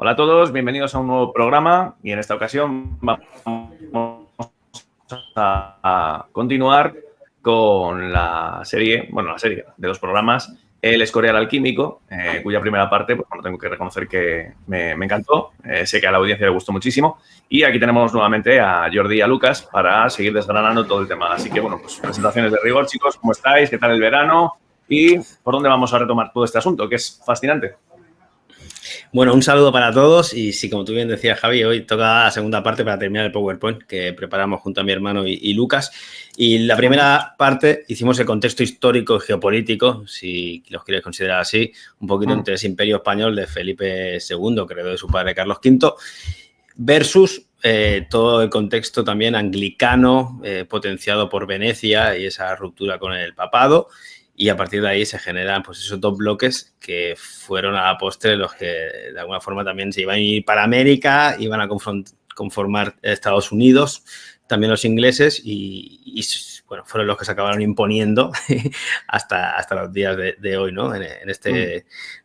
Hola a todos, bienvenidos a un nuevo programa y en esta ocasión vamos a continuar con la serie de dos programas, El Escorial Alquímico, cuya primera parte, pues bueno, tengo que reconocer que me encantó, sé que a la audiencia le gustó muchísimo y aquí tenemos nuevamente a Jordi y a Lucas para seguir desgranando todo el tema. Así que, bueno, pues presentaciones de rigor, chicos, ¿cómo estáis? ¿Qué tal el verano? ¿Y por dónde vamos a retomar todo este asunto, que es fascinante? Bueno, un saludo para todos y sí, como tú bien decías, Javi, hoy toca la segunda parte para terminar el PowerPoint que preparamos junto a mi hermano y Lucas. Y la primera parte hicimos el contexto histórico y geopolítico, si los quieres considerar así, un poquito entre ese imperio español de Felipe II, que heredó de su padre Carlos V, versus todo el contexto también anglicano, potenciado por Venecia y esa ruptura con el papado. Y a partir de ahí se generan pues esos dos bloques que fueron a la postre los que de alguna forma también se iban a ir para América, iban a conformar Estados Unidos, también los ingleses y bueno, fueron los que se acabaron imponiendo hasta los días de hoy, ¿no? En esta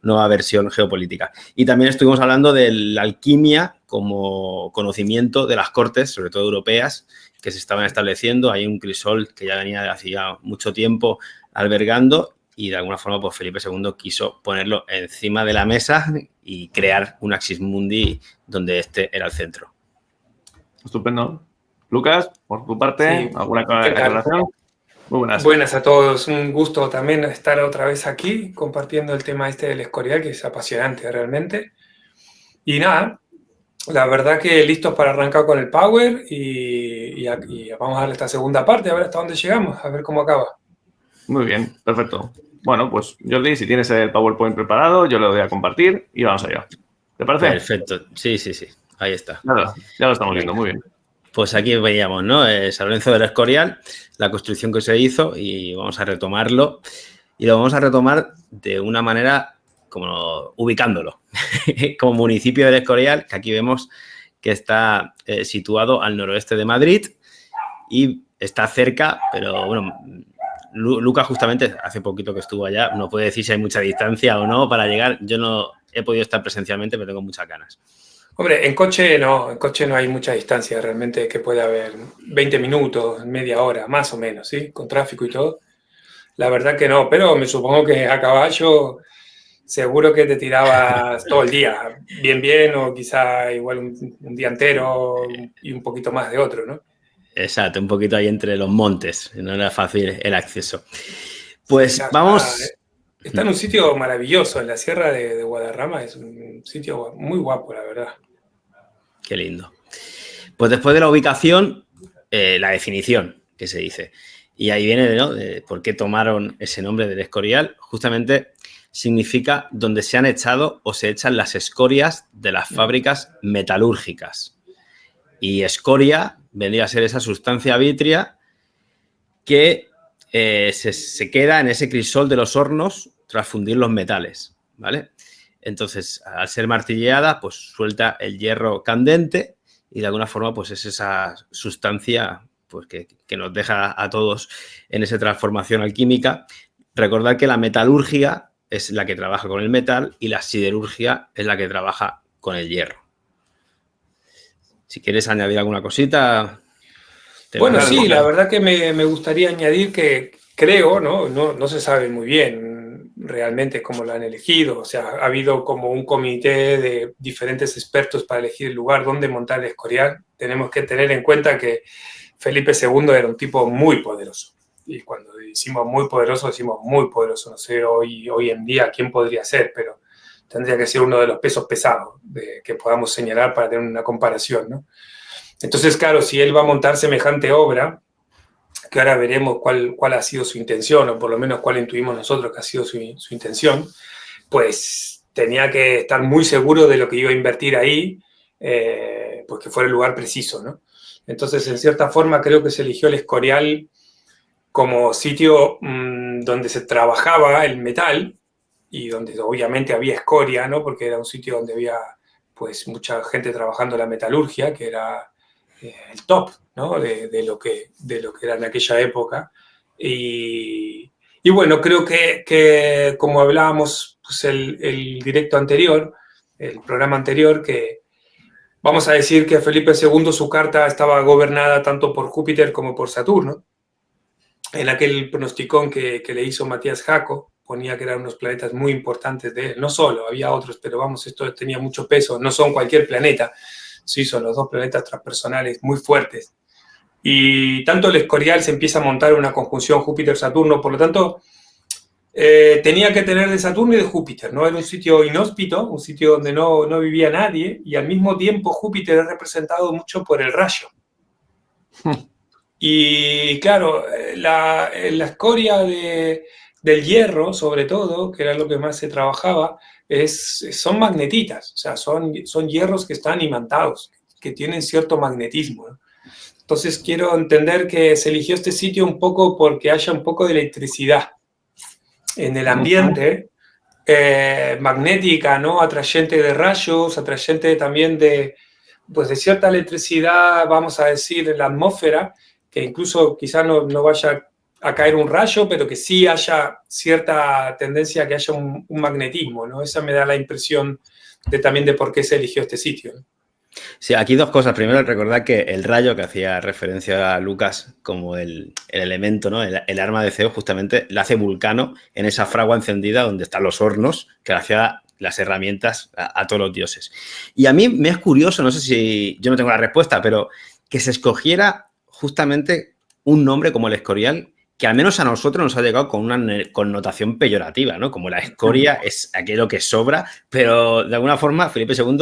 nueva versión geopolítica. Y también estuvimos hablando de la alquimia como conocimiento de las cortes, sobre todo europeas, que se estaban estableciendo. Hay un crisol que ya venía de hacía mucho tiempo albergando y de alguna forma pues Felipe II quiso ponerlo encima de la mesa y crear un Axis Mundi donde este era el centro. Estupendo. Lucas, por tu parte, Sí. ¿alguna aclaración? Muy buenas. Buenas a todos, un gusto también estar otra vez aquí compartiendo el tema este del Escorial, que es apasionante realmente. Y nada, la verdad que listos para arrancar con el Power y vamos a darle esta segunda parte, a ver hasta dónde llegamos, a ver cómo acaba. Muy bien, perfecto. Bueno, pues Jordi, si tienes el PowerPoint preparado, yo lo voy a compartir y vamos allá. ¿Te parece? Perfecto, sí, ahí está. Ya lo estamos viendo, muy bien. Pues aquí veíamos, ¿no? San Lorenzo del Escorial, la construcción que se hizo y vamos a retomarlo. Y lo vamos a retomar de una manera como ubicándolo, como municipio del Escorial, que aquí vemos que está situado al noroeste de Madrid y está cerca, pero bueno, Lucas justamente hace poquito que estuvo allá, no puede decir si hay mucha distancia o no para llegar. Yo no he podido estar presencialmente, pero tengo muchas ganas. Hombre, en coche no hay mucha distancia realmente, que puede haber 20 minutos, media hora, más o menos, ¿sí? Con tráfico y todo. La verdad que no, pero me supongo que a caballo seguro que te tirabas todo el día, bien, o quizá igual un día entero y un poquito más de otro, ¿no? Exacto, un poquito ahí entre los montes, no era fácil el acceso. Pues Sí, vamos... Está en un sitio maravilloso, en la Sierra de Guadarrama, es un sitio muy guapo, la verdad. Qué lindo. Pues después de la ubicación, la definición que se dice. Y ahí viene, ¿no?, de por qué tomaron ese nombre del Escorial. Justamente significa donde se han echado o se echan las escorias de las fábricas metalúrgicas. Y escoria vendría a ser esa sustancia vítrea que se queda en ese crisol de los hornos tras fundir los metales, ¿vale? Entonces, al ser martilleada, pues suelta el hierro candente y de alguna forma pues es esa sustancia pues, que nos deja a todos en esa transformación alquímica. Recordad que la metalurgia es la que trabaja con el metal y la siderurgia es la que trabaja con el hierro. Si quieres añadir alguna cosita... Bueno, sí, la verdad que me gustaría añadir que creo, no se sabe muy bien realmente cómo lo han elegido. O sea, ha habido como un comité de diferentes expertos para elegir el lugar donde montar el Escorial. Tenemos que tener en cuenta que Felipe II era un tipo muy poderoso. Y cuando decimos muy poderoso, No sé hoy en día quién podría ser, pero tendría que ser uno de los pesos pesados que podamos señalar para tener una comparación, ¿no? Entonces, claro, si él va a montar semejante obra, que ahora veremos cuál ha sido su intención, o por lo menos cuál intuimos nosotros que ha sido su intención, pues tenía que estar muy seguro de lo que iba a invertir ahí, pues que fuera el lugar preciso, ¿no? Entonces, en cierta forma, creo que se eligió el Escorial como sitio donde se trabajaba el metal y donde obviamente había escoria, ¿no? Porque era un sitio donde había pues mucha gente trabajando la metalurgia, que era el top, ¿no? de lo que era en aquella época. Y bueno, creo que como hablábamos pues el directo anterior, el programa anterior, que vamos a decir que Felipe II, su carta estaba gobernada tanto por Júpiter como por Saturno. En aquel pronosticón que le hizo Matías Jaco, ponía que eran unos planetas muy importantes de él. No solo, había otros, pero vamos, esto tenía mucho peso. No son cualquier planeta, sí, son los dos planetas transpersonales muy fuertes. Y tanto el Escorial se empieza a montar una conjunción Júpiter-Saturno, por lo tanto, tenía que tener de Saturno y de Júpiter, ¿no? Era un sitio inhóspito, un sitio donde no vivía nadie, y al mismo tiempo Júpiter es representado mucho por el rayo. Y claro, la escoria del hierro, sobre todo, que era lo que más se trabajaba, son magnetitas, o sea, son hierros que están imantados, que tienen cierto magnetismo, ¿no? Entonces quiero entender que se eligió este sitio un poco porque haya un poco de electricidad en el ambiente, magnética, ¿no? Atrayente de rayos, atrayente también de cierta electricidad, vamos a decir, en la atmósfera, que incluso quizás no vaya a caer un rayo, pero que sí haya cierta tendencia a que haya un magnetismo, ¿no? Esa me da la impresión también de por qué se eligió este sitio, ¿no? Sí, aquí dos cosas. Primero, recordad que el rayo, que hacía referencia a Lucas como el elemento, ¿no? El arma de Zeus, justamente la hace Vulcano en esa fragua encendida donde están los hornos, que hacía las herramientas a todos los dioses. Y a mí me es curioso, no sé si yo no tengo la respuesta, pero que se escogiera justamente un nombre como el Escorial, que al menos a nosotros nos ha llegado con una connotación peyorativa, ¿no? Como la escoria es aquello que sobra, pero de alguna forma Felipe II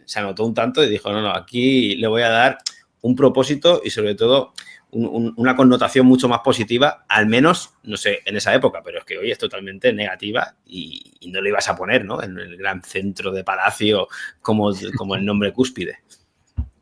se anotó un tanto y dijo, no, aquí le voy a dar un propósito y sobre todo una connotación mucho más positiva, al menos, no sé, en esa época, pero es que hoy es totalmente negativa y no lo ibas a poner, ¿no? En el gran centro de palacio como el nombre cúspide.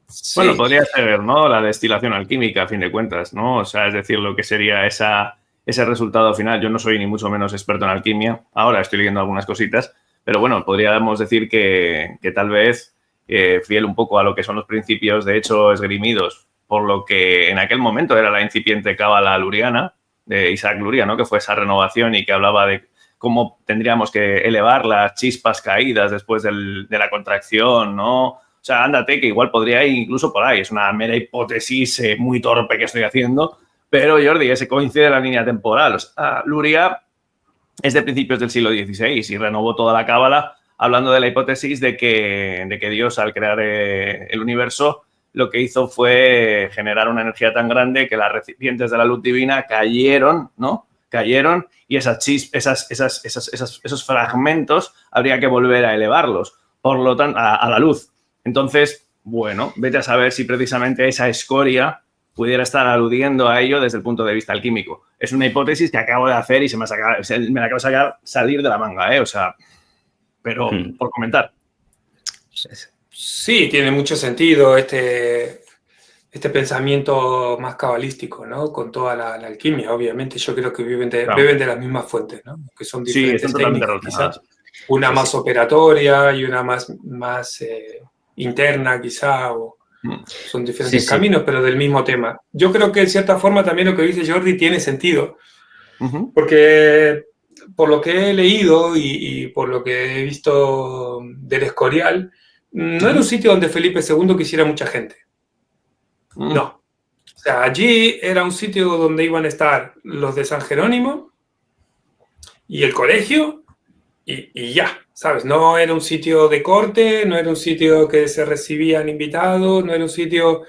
Sí. Bueno, podría ser, ¿no? La destilación alquímica, a fin de cuentas, ¿no? O sea, es decir, lo que sería ese resultado final. Yo no soy ni mucho menos experto en alquimia. Ahora estoy leyendo algunas cositas. Pero bueno, podríamos decir que tal vez, fiel un poco a lo que son los principios, de hecho, esgrimidos por lo que en aquel momento era la incipiente cábala luriana, de Isaac Luria, ¿no? Que fue esa renovación y que hablaba de cómo tendríamos que elevar las chispas caídas después de la contracción, ¿no? O sea, ándate, que igual podría ir incluso por ahí. Es una mera hipótesis muy torpe que estoy haciendo, pero Jordi, ese coincide en la línea temporal. O sea, Luria es de principios del siglo XVI y renovó toda la cábala hablando de la hipótesis de que Dios, al crear el universo, lo que hizo fue generar una energía tan grande que las recipientes de la luz divina cayeron, ¿no? Cayeron y esos fragmentos habría que volver a elevarlos, por lo tanto, a la luz. Entonces, bueno, vete a saber si precisamente esa escoria pudiera estar aludiendo a ello desde el punto de vista alquímico. Es una hipótesis que acabo de hacer y me la acabo de salir de la manga, ¿eh? O sea, pero por comentar. Sí, tiene mucho sentido este pensamiento más cabalístico, ¿no? Con toda la alquimia, obviamente. Yo creo que beben de las mismas fuentes, ¿no? Que son diferentes técnicas, quizás. Una más operatoria y una más interna, quizá, o son diferentes caminos, pero del mismo tema. Yo creo que, en cierta forma, también lo que dice Jordi tiene sentido, porque por lo que he leído y por lo que he visto del Escorial, no era un sitio donde Felipe II quisiera mucha gente. No. O sea, allí era un sitio donde iban a estar los de San Jerónimo y el colegio y ya, ¿sabes? No era un sitio de corte, no era un sitio que se recibían invitados, no era un sitio...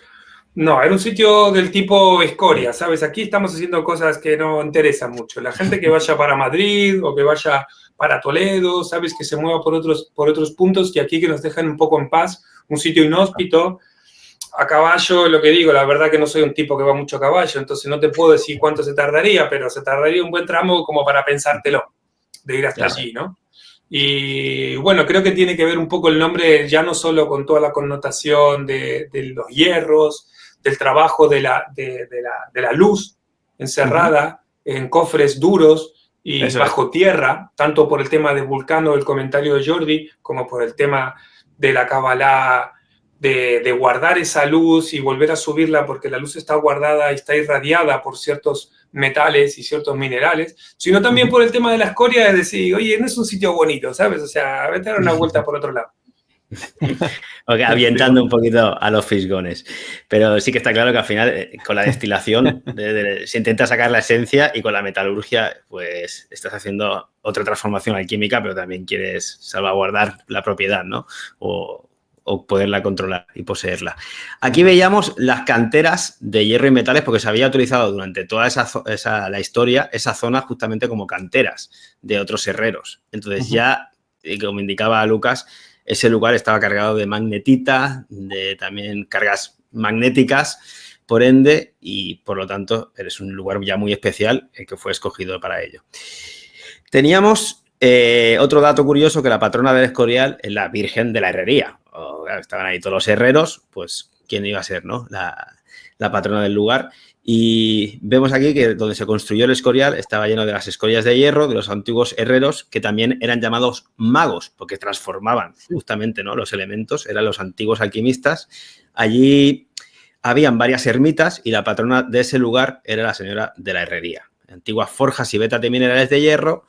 No, era un sitio del tipo escoria, ¿sabes? Aquí estamos haciendo cosas que no interesan mucho. La gente que vaya para Madrid o que vaya para Toledo, ¿sabes? Que se mueva por otros puntos y aquí que nos dejan un poco en paz, un sitio inhóspito. A caballo, lo que digo, la verdad que no soy un tipo que va mucho a caballo, entonces no te puedo decir cuánto se tardaría, pero se tardaría un buen tramo como para pensártelo, de ir hasta allí, ¿no? Y bueno, creo que tiene que ver un poco el nombre ya no solo con toda la connotación de los hierros, del trabajo de la luz encerrada en cofres duros y bajo tierra, tanto por el tema de Vulcano, el comentario de Jordi, como por el tema de la cábala de guardar esa luz y volver a subirla porque la luz está guardada y está irradiada por ciertos metales y ciertos minerales, sino también por el tema de la escoria, de decir, oye, no es un sitio bonito, ¿sabes? O sea, vete a dar una vuelta por otro lado. Okay, avientando un poquito a los fisgones. Pero sí que está claro que al final, con la destilación, se intenta sacar la esencia, y con la metalurgia, pues estás haciendo otra transformación alquímica, pero también quieres salvaguardar la propiedad, ¿no? O poderla controlar y poseerla. Aquí veíamos las canteras de hierro y metales, porque se había utilizado durante toda la historia esa zona justamente como canteras de otros herreros. Entonces ya, como indicaba Lucas, ese lugar estaba cargado de magnetita, de también cargas magnéticas, por ende, y por lo tanto eres un lugar ya muy especial el que fue escogido para ello. Teníamos otro dato curioso, que la patrona del Escorial es la Virgen de la Herrería. Estaban ahí todos los herreros, pues ¿quién iba a ser, no? La patrona del lugar. Y vemos aquí que donde se construyó el Escorial estaba lleno de las escorias de hierro de los antiguos herreros, que también eran llamados magos, porque transformaban justamente, ¿no?, los elementos, eran los antiguos alquimistas. Allí habían varias ermitas y la patrona de ese lugar era la señora de la herrería. Antiguas forjas y vetas de minerales de hierro,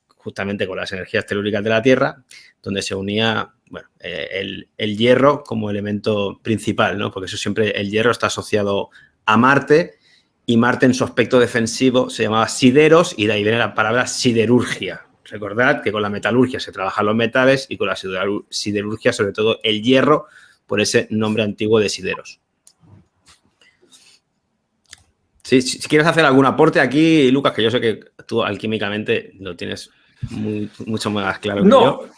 justamente con las energías telúricas de la Tierra, donde se unía, bueno, el hierro como elemento principal, ¿no? Porque eso siempre, el hierro está asociado a Marte, y Marte en su aspecto defensivo se llamaba sideros, y de ahí viene la palabra siderurgia. Recordad que con la metalurgia se trabajan los metales, y con la siderurgia sobre todo el hierro, por ese nombre antiguo de sideros. Sí, si quieres hacer algún aporte aquí, Lucas, que yo sé que tú alquímicamente lo tienes mucho más claro que yo.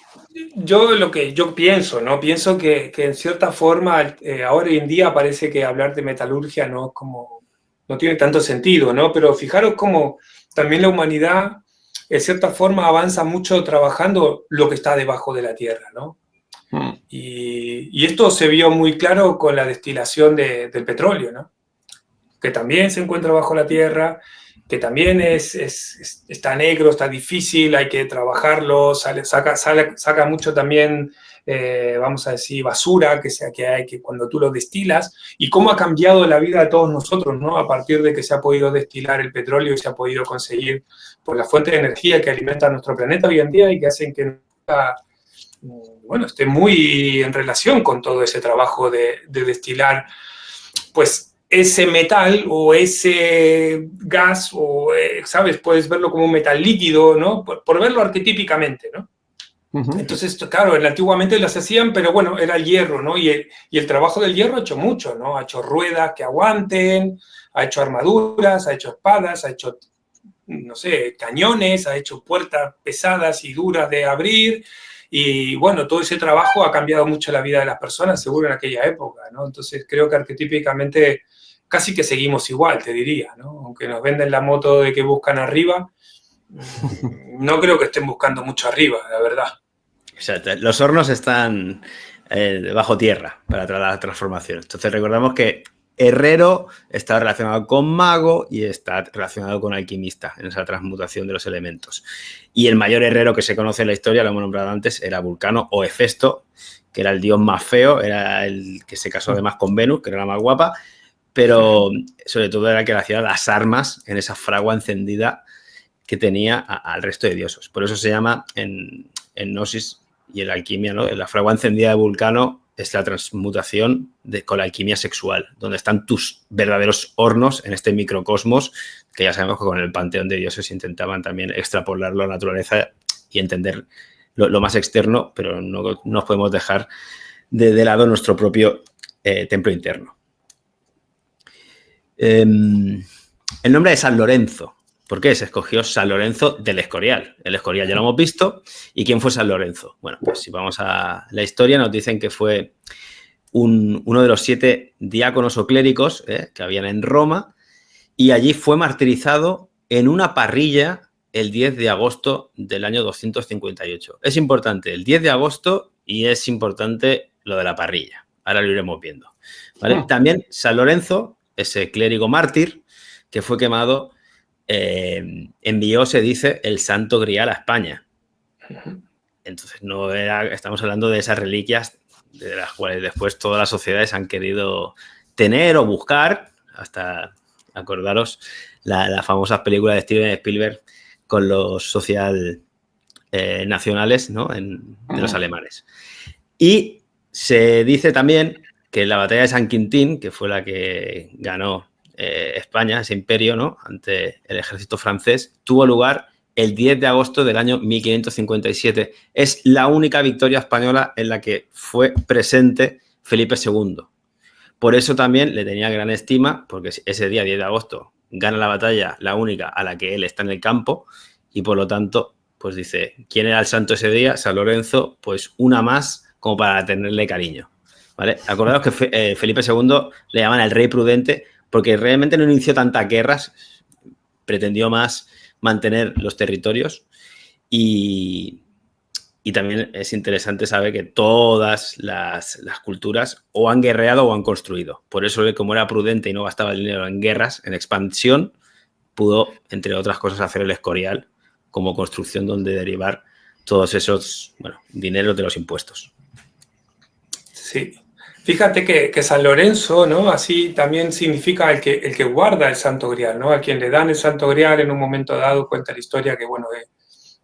Yo lo que yo pienso, ¿no? Pienso que en cierta forma, ahora hoy en día parece que hablar de metalurgia no es como, no tiene tanto sentido, ¿no? Pero fijaros cómo también la humanidad, en cierta forma, avanza mucho trabajando lo que está debajo de la tierra, ¿no? Y esto se vio muy claro con la destilación del petróleo, ¿no? Que también se encuentra bajo la tierra, que también está negro, está difícil, hay que trabajarlo, saca mucho también, vamos a decir, basura que hay que cuando tú lo destilas, y cómo ha cambiado la vida de todos nosotros, ¿no? A partir de que se ha podido destilar el petróleo y se ha podido conseguir pues, la fuente de energía que alimenta a nuestro planeta hoy en día y que hacen que bueno, esté muy en relación con todo ese trabajo de destilar, pues, ese metal o ese gas, o, ¿sabes? Puedes verlo como un metal líquido, ¿no? Por verlo arquetípicamente, ¿no? Entonces, claro, antiguamente las hacían, pero bueno, era el hierro, ¿no? Y el trabajo del hierro ha hecho mucho, ¿no? Ha hecho ruedas que aguanten, ha hecho armaduras, ha hecho espadas, ha hecho, no sé, cañones, ha hecho puertas pesadas y duras de abrir. Y bueno, todo ese trabajo ha cambiado mucho la vida de las personas, seguro en aquella época, ¿no? Entonces creo que arquetípicamente casi que seguimos igual, te diría, ¿no? Aunque nos venden la moto de que buscan arriba, no creo que estén buscando mucho arriba, la verdad. Exacto. Los hornos están bajo tierra para la transformación. Entonces recordamos que herrero está relacionado con mago y está relacionado con alquimista en esa transmutación de los elementos. Y el mayor herrero que se conoce en la historia, lo hemos nombrado antes, era Vulcano o Hefesto, que era el dios más feo, era el que se casó además con Venus, que era la más guapa, pero sobre todo era el que le hacía las armas en esa fragua encendida que tenía al resto de dioses. Por eso se llama en Gnosis y en la alquimia, ¿no? La fragua encendida de Vulcano es la transmutación con la alquimia sexual, donde están tus verdaderos hornos en este microcosmos, que ya sabemos que con el panteón de dioses intentaban también extrapolarlo a la naturaleza y entender lo más externo, pero no nos podemos dejar de lado nuestro propio templo interno. El nombre de San Lorenzo. ¿Por qué se escogió San Lorenzo del Escorial? El Escorial ya lo hemos visto. ¿Y quién fue San Lorenzo? Bueno, pues si vamos a la historia, nos dicen que fue uno de los 7 diáconos o clérigos que habían en Roma, y allí fue martirizado en una parrilla el 10 de agosto del año 258. Es importante el 10 de agosto y es importante lo de la parrilla. Ahora lo iremos viendo, ¿vale? También San Lorenzo, ese clérigo mártir que fue quemado, envió, se dice, el Santo Grial a España. Entonces, estamos hablando de esas reliquias de las cuales después todas las sociedades han querido tener o buscar, hasta acordaros la famosa película de Steven Spielberg con los social nacionales, ¿no? De los alemanes. Y se dice también que la batalla de San Quintín, que fue la que ganó España, ese imperio, ¿no? Ante el ejército francés, tuvo lugar el 10 de agosto del año 1557. Es la única victoria española en la que fue presente Felipe II. Por eso también le tenía gran estima, porque ese día, 10 de agosto, gana la batalla, la única a la que él está en el campo, y por lo tanto, pues dice, ¿quién era el santo ese día? San Lorenzo, pues una más como para tenerle cariño, ¿vale? Acordaos que Felipe II le llaman el rey prudente porque realmente no inició tantas guerras, pretendió más mantener los territorios y también es interesante saber que todas las culturas o han guerreado o han construido. Por eso, como era prudente y no gastaba el dinero en guerras, en expansión, pudo, entre otras cosas, hacer el Escorial como construcción donde derivar todos esos, dineros de los impuestos. Sí. Fíjate que San Lorenzo, ¿no? Así también significa el que guarda el Santo Grial, ¿no? A quien le dan el Santo Grial en un momento dado, cuenta la historia que,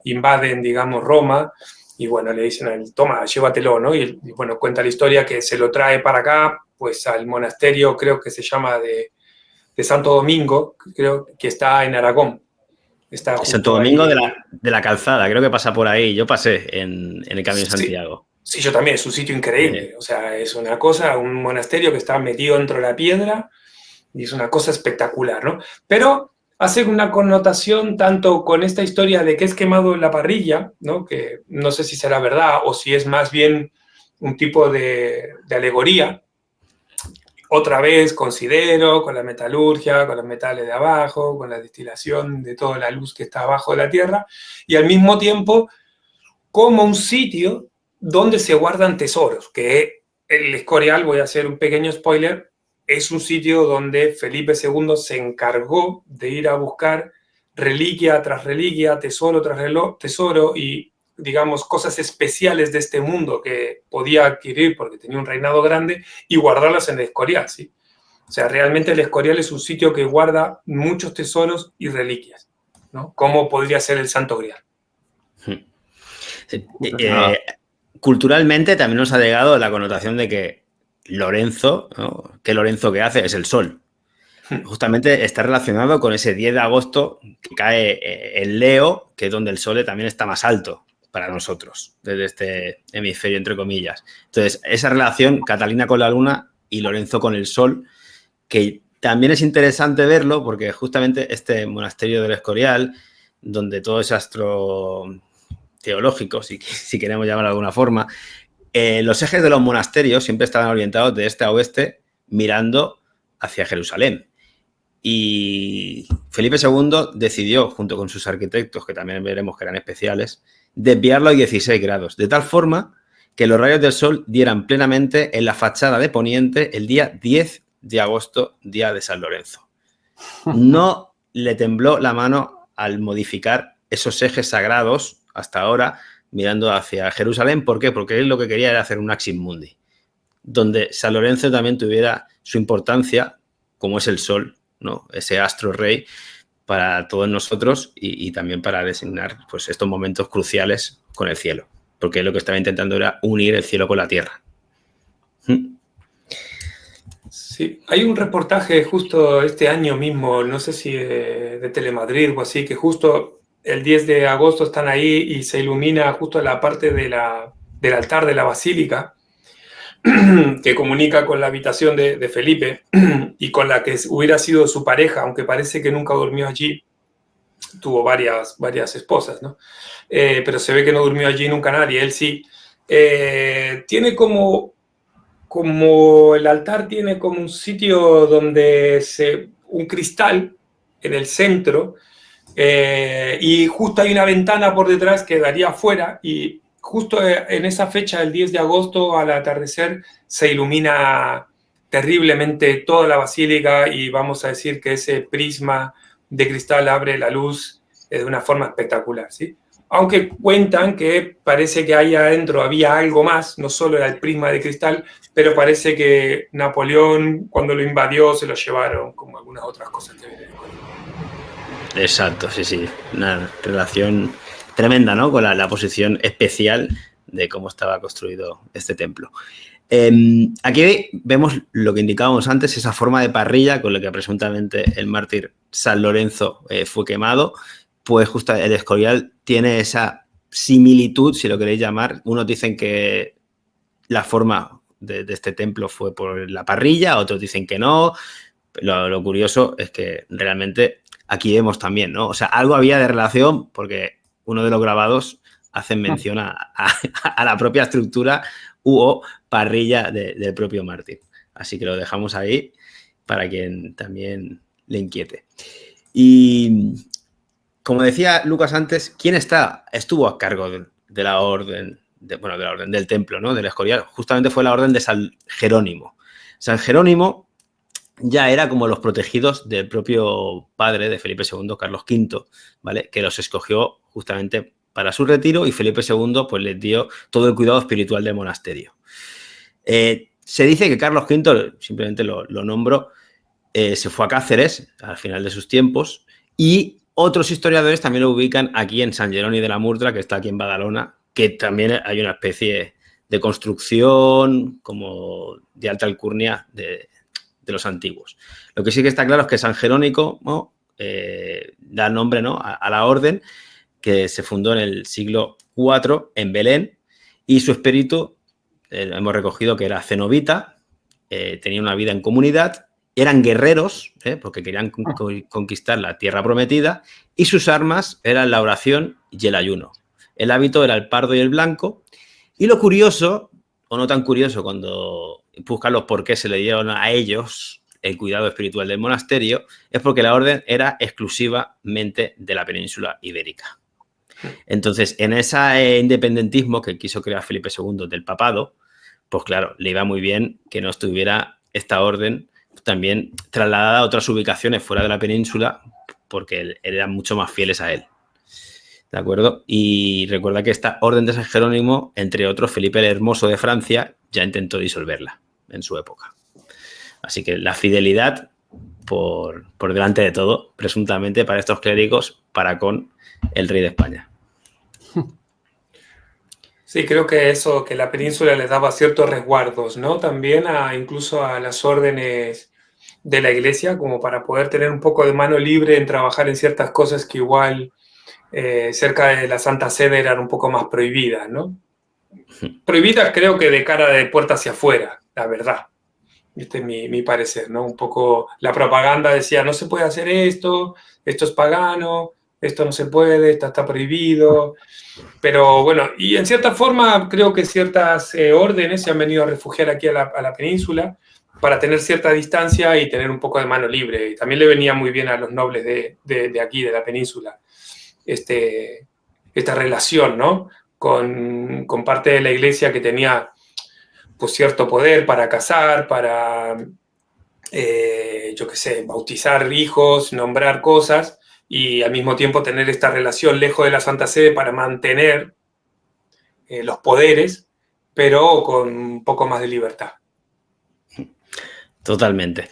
invaden, digamos, Roma y, le dicen a él, toma, llévatelo, ¿no? Y cuenta la historia que se lo trae para acá, pues al monasterio, creo que se llama de Santo Domingo, creo que está en Aragón. Está Santo Domingo ahí, de la Calzada, creo que pasa por ahí. Yo pasé en el Camino de Santiago. Sí, yo también, es un sitio increíble. O sea, es una cosa, un monasterio que está metido dentro de la piedra y es una cosa espectacular, ¿no? Pero hace una connotación tanto con esta historia de que es quemado en la parrilla, ¿no? Que no sé si será verdad o si es más bien un tipo de alegoría. Otra vez considero con la metalurgia, con los metales de abajo, con la destilación de toda la luz que está abajo de la tierra y al mismo tiempo como un sitio donde se guardan tesoros, que el Escorial, voy a hacer un pequeño spoiler, es un sitio donde Felipe II se encargó de ir a buscar reliquia tras reliquia, tesoro tras tesoro y, digamos, cosas especiales de este mundo que podía adquirir porque tenía un reinado grande y guardarlas en el Escorial, ¿sí? O sea, realmente el Escorial es un sitio que guarda muchos tesoros y reliquias, ¿no? Como podría ser el Santo Grial. Sí. Culturalmente también nos ha llegado la connotación de que Lorenzo, ¿no? ¿Qué Lorenzo que hace? Es el sol. Justamente está relacionado con ese 10 de agosto que cae en Leo, que es donde el sol también está más alto para nosotros, desde este hemisferio, entre comillas. Entonces, esa relación, Catalina con la luna y Lorenzo con el sol, que también es interesante verlo porque justamente este monasterio del Escorial, donde todo es astro teológico, si queremos llamarlo de alguna forma, los ejes de los monasterios siempre estaban orientados de este a oeste mirando hacia Jerusalén. Y Felipe II decidió, junto con sus arquitectos, que también veremos que eran especiales, desviarlo a 16 grados, de tal forma que los rayos del sol dieran plenamente en la fachada de Poniente el día 10 de agosto, día de San Lorenzo. No le tembló la mano al modificar esos ejes sagrados hasta ahora mirando hacia Jerusalén. ¿Por qué? Porque él lo que quería era hacer un Axis Mundi, donde San Lorenzo también tuviera su importancia, como es el sol, ¿no? Ese astro rey para todos nosotros y también para designar pues, estos momentos cruciales con el cielo, porque lo que estaba intentando era unir el cielo con la tierra. Sí, hay un reportaje justo este año mismo, no sé si de Telemadrid o así, que justo el 10 de agosto están ahí y se ilumina justo la parte del altar de la basílica que comunica con la habitación de Felipe y con la que hubiera sido su pareja, aunque parece que nunca durmió allí. Tuvo varias esposas, ¿no? Pero se ve que no durmió allí nunca nadie, él sí. Tiene como el altar tiene como un sitio donde un cristal en el centro y justo hay una ventana por detrás que daría afuera y justo en esa fecha, el 10 de agosto, al atardecer, se ilumina terriblemente toda la basílica y vamos a decir que ese prisma de cristal abre la luz de una forma espectacular, ¿sí? aunque cuentan que parece que ahí adentro había algo más, no solo era el prisma de cristal, pero parece que Napoleón, cuando lo invadió, se lo llevaron, como algunas otras cosas que vienen. Exacto, sí. Una relación tremenda, ¿no? Con la posición especial de cómo estaba construido este templo. Aquí vemos lo que indicábamos antes, esa forma de parrilla con la que presuntamente el mártir San Lorenzo fue quemado. Pues justo el Escorial tiene esa similitud, si lo queréis llamar. Unos dicen que la forma de este templo fue por la parrilla, otros dicen que no. Lo curioso es que realmente aquí vemos también, ¿no? O sea, algo había de relación porque uno de los grabados hacen mención a la propia estructura o parrilla del propio mártir. Así que lo dejamos ahí para quien también le inquiete. Y como decía Lucas antes, ¿quién estuvo a cargo de la orden, de la orden del templo, ¿no? Del Escorial? Justamente fue la orden de San Jerónimo. San Jerónimo ya era como los protegidos del propio padre de Felipe II, Carlos V, ¿vale? Que los escogió justamente para su retiro y Felipe II pues les dio todo el cuidado espiritual del monasterio. Se dice que Carlos V, simplemente lo nombro, se fue a Cáceres al final de sus tiempos y otros historiadores también lo ubican aquí en San Jerónimo de la Murtra, que está aquí en Badalona, que también hay una especie de construcción como de alta alcurnia de los antiguos. Lo que sí que está claro es que San Jerónimo, ¿no? Da nombre, ¿no? a la orden que se fundó en el siglo IV en Belén y su espíritu hemos recogido que era cenobita, tenía una vida en comunidad, eran guerreros porque querían conquistar la tierra prometida y sus armas eran la oración y el ayuno. El hábito era el pardo y el blanco y lo curioso, o no tan curioso cuando buscan los por qué se le dieron a ellos el cuidado espiritual del monasterio, es porque la orden era exclusivamente de la península ibérica. Entonces, en ese independentismo que quiso crear Felipe II del papado, pues claro, le iba muy bien que no estuviera esta orden también trasladada a otras ubicaciones fuera de la península porque eran mucho más fieles a él. ¿De acuerdo? Y recuerda que esta orden de San Jerónimo, entre otros, Felipe el Hermoso de Francia ya intentó disolverla en su época. Así que la fidelidad por delante de todo, presuntamente para estos clérigos, para con el rey de España. Sí, creo que eso, que la península les daba ciertos resguardos, ¿no? También incluso a las órdenes de la iglesia, como para poder tener un poco de mano libre en trabajar en ciertas cosas que igual cerca de la Santa Sede eran un poco más prohibidas, ¿no? Prohibidas creo que de cara de puerta hacia afuera, la verdad. Este es mi parecer, ¿no? Un poco la propaganda decía, no se puede hacer esto es pagano, esto no se puede, esto está prohibido. Pero bueno, y en cierta forma creo que ciertas órdenes se han venido a refugiar aquí a la península para tener cierta distancia y tener un poco de mano libre. Y también le venía muy bien a los nobles de aquí, de la península, esta relación, ¿no? Con parte de la iglesia que tenía pues cierto poder para casar, para, yo qué sé, bautizar hijos, nombrar cosas, y al mismo tiempo tener esta relación lejos de la Santa Sede para mantener los poderes, pero con un poco más de libertad. Totalmente.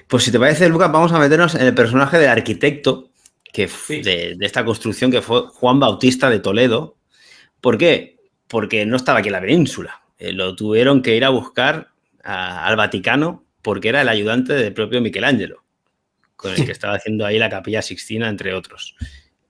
Pues si te parece, Lucas, vamos a meternos en el personaje del arquitecto que Sí. de esta construcción, que fue Juan Bautista de Toledo. ¿Por qué? Porque no estaba aquí en la península. Lo tuvieron que ir a buscar al Vaticano porque era el ayudante del propio Michelangelo, con el que estaba haciendo ahí la Capilla Sixtina, entre otros.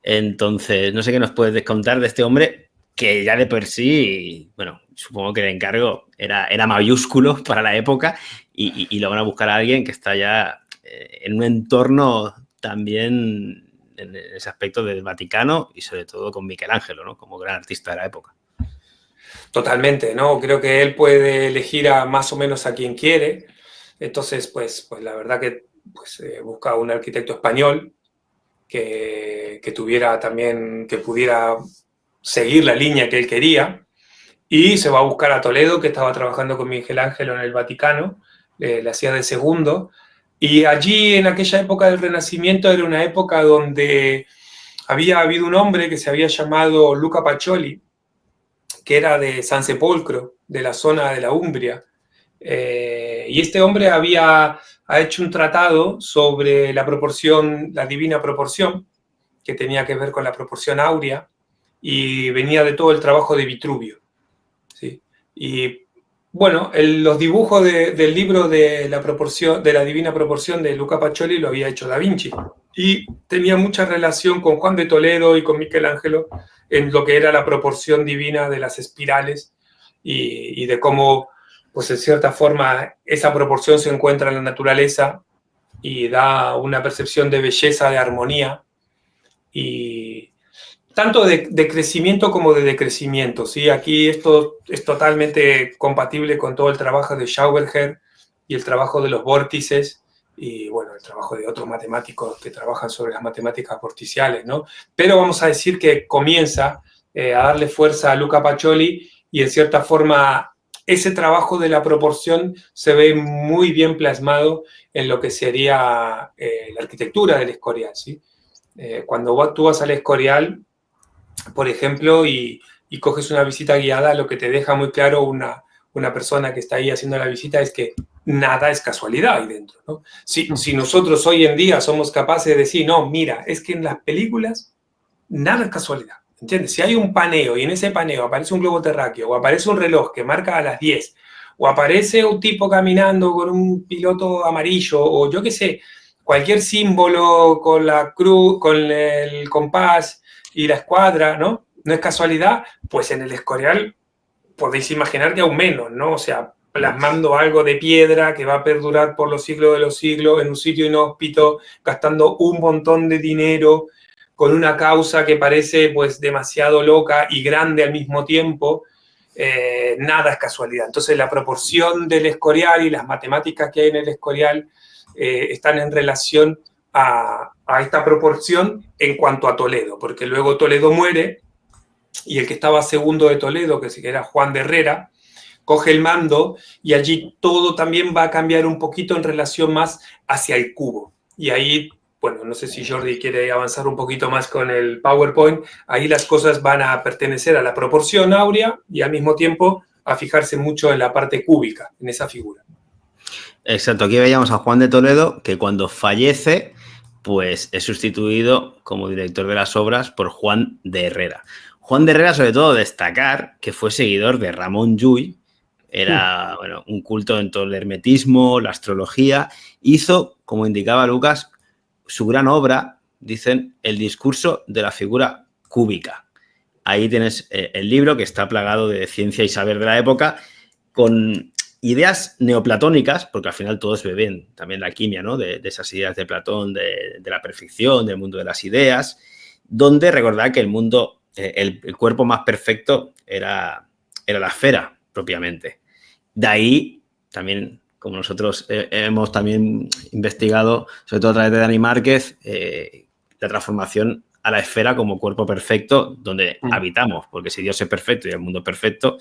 Entonces, no sé qué nos puedes contar de este hombre que ya de por sí, bueno, supongo que el encargo era mayúsculo para la época y lo van a buscar a alguien que está ya en un entorno también en ese aspecto del Vaticano y sobre todo con Michelangelo, ¿no? Como gran artista de la época. Totalmente, ¿no? Creo que él puede elegir más o menos a quien quiere. Entonces, pues la verdad que busca un arquitecto español que tuviera también, que pudiera seguir la línea que él quería. Y se va a buscar a Toledo, que estaba trabajando con Miguel Ángel en el Vaticano, le hacía de segundo. Y allí, en aquella época del Renacimiento, era una época donde había habido un hombre que se había llamado Luca Pacioli, que era de San Sepolcro, de la zona de la Umbria. Y este hombre ha hecho un tratado sobre la proporción, la divina proporción, que tenía que ver con la proporción áurea, y venía de todo el trabajo de Vitruvio. ¿Sí? Y bueno, los dibujos del libro de la divina proporción de Luca Pacioli lo había hecho Da Vinci. Y tenía mucha relación con Juan de Toledo y con Michelangelo en lo que era la proporción divina de las espirales y de cómo, pues en cierta forma, esa proporción se encuentra en la naturaleza y da una percepción de belleza, de armonía, y tanto de crecimiento como de decrecimiento, ¿sí? Aquí esto es totalmente compatible con todo el trabajo de Schauberger y el trabajo de los vórtices y, bueno, el trabajo de otros matemáticos que trabajan sobre las matemáticas vorticiales, ¿no? Pero vamos a decir que comienza a darle fuerza a Luca Pacioli y, en cierta forma, ese trabajo de la proporción se ve muy bien plasmado en lo que sería la arquitectura del Escorial, ¿sí? Cuando tú vas al Escorial, por ejemplo, y coges una visita guiada, lo que te deja muy claro una persona que está ahí haciendo la visita es que nada es casualidad ahí dentro, ¿no? Si nosotros hoy en día somos capaces de decir, no, mira, es que en las películas nada es casualidad, ¿entiendes? Si hay un paneo y en ese paneo aparece un globo terráqueo o aparece un reloj que marca a las 10 o aparece un tipo caminando con un piloto amarillo o yo qué sé, cualquier símbolo con la cruz, con el compás y la escuadra, ¿no? No es casualidad, pues en el Escorial podéis imaginar que aún menos, ¿no? O sea, plasmando algo de piedra que va a perdurar por los siglos de los siglos en un sitio inhóspito, gastando un montón de dinero, con una causa que parece pues demasiado loca y grande al mismo tiempo, nada es casualidad. Entonces la proporción del Escorial y las matemáticas que hay en el Escorial están en relación a esta proporción en cuanto a Toledo, porque luego Toledo muere y el que estaba segundo de Toledo, que era Juan de Herrera, coge el mando y allí todo también va a cambiar un poquito en relación más hacia el cubo. Y ahí, bueno, no sé si Jordi quiere avanzar un poquito más con el PowerPoint, ahí las cosas van a pertenecer a la proporción áurea y al mismo tiempo a fijarse mucho en la parte cúbica, en esa figura. Exacto, aquí veíamos a Juan de Toledo, que cuando fallece, pues es sustituido como director de las obras por Juan de Herrera. Juan de Herrera, sobre todo, destacar que fue seguidor de Ramón Llull, era bueno, un culto en todo el hermetismo, la astrología, hizo, como indicaba Lucas, su gran obra, dicen, el discurso de la figura cúbica. Ahí tienes el libro que está plagado de ciencia y saber de la época, con ideas neoplatónicas, porque al final todos beben también la quimia, ¿no? De esas ideas de Platón, de la perfección, del mundo de las ideas, donde recordad que el mundo, el cuerpo más perfecto era la esfera propiamente. De ahí también, como nosotros hemos también investigado, sobre todo a través de Dani Márquez, la transformación a la esfera como cuerpo perfecto donde habitamos, porque si Dios es perfecto y el mundo es perfecto,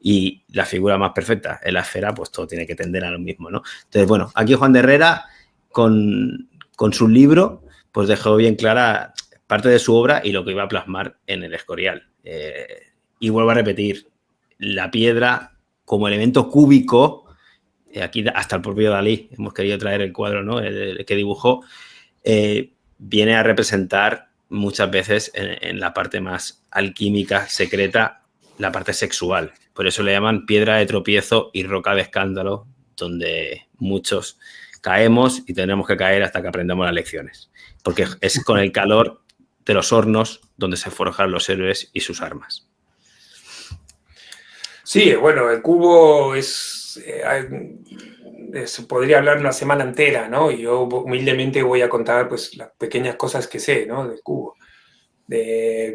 y la figura más perfecta es la esfera, pues todo tiene que tender a lo mismo, ¿no? Entonces, bueno, aquí Juan de Herrera, con su libro, pues dejó bien clara parte de su obra y lo que iba a plasmar en el Escorial. Y vuelvo a repetir, la piedra como elemento cúbico, aquí hasta el propio Dalí, hemos querido traer el cuadro, ¿no? El que dibujó, viene a representar muchas veces en la parte más alquímica, secreta, la parte sexual. Por eso le llaman piedra de tropiezo y roca de escándalo, donde muchos caemos y tendremos que caer hasta que aprendamos las lecciones. Porque es con el calor de los hornos donde se forjan los héroes y sus armas. Sí, bueno, el cubo se podría hablar una semana entera, ¿no? Y yo humildemente voy a contar pues las pequeñas cosas que sé, ¿no? Del cubo.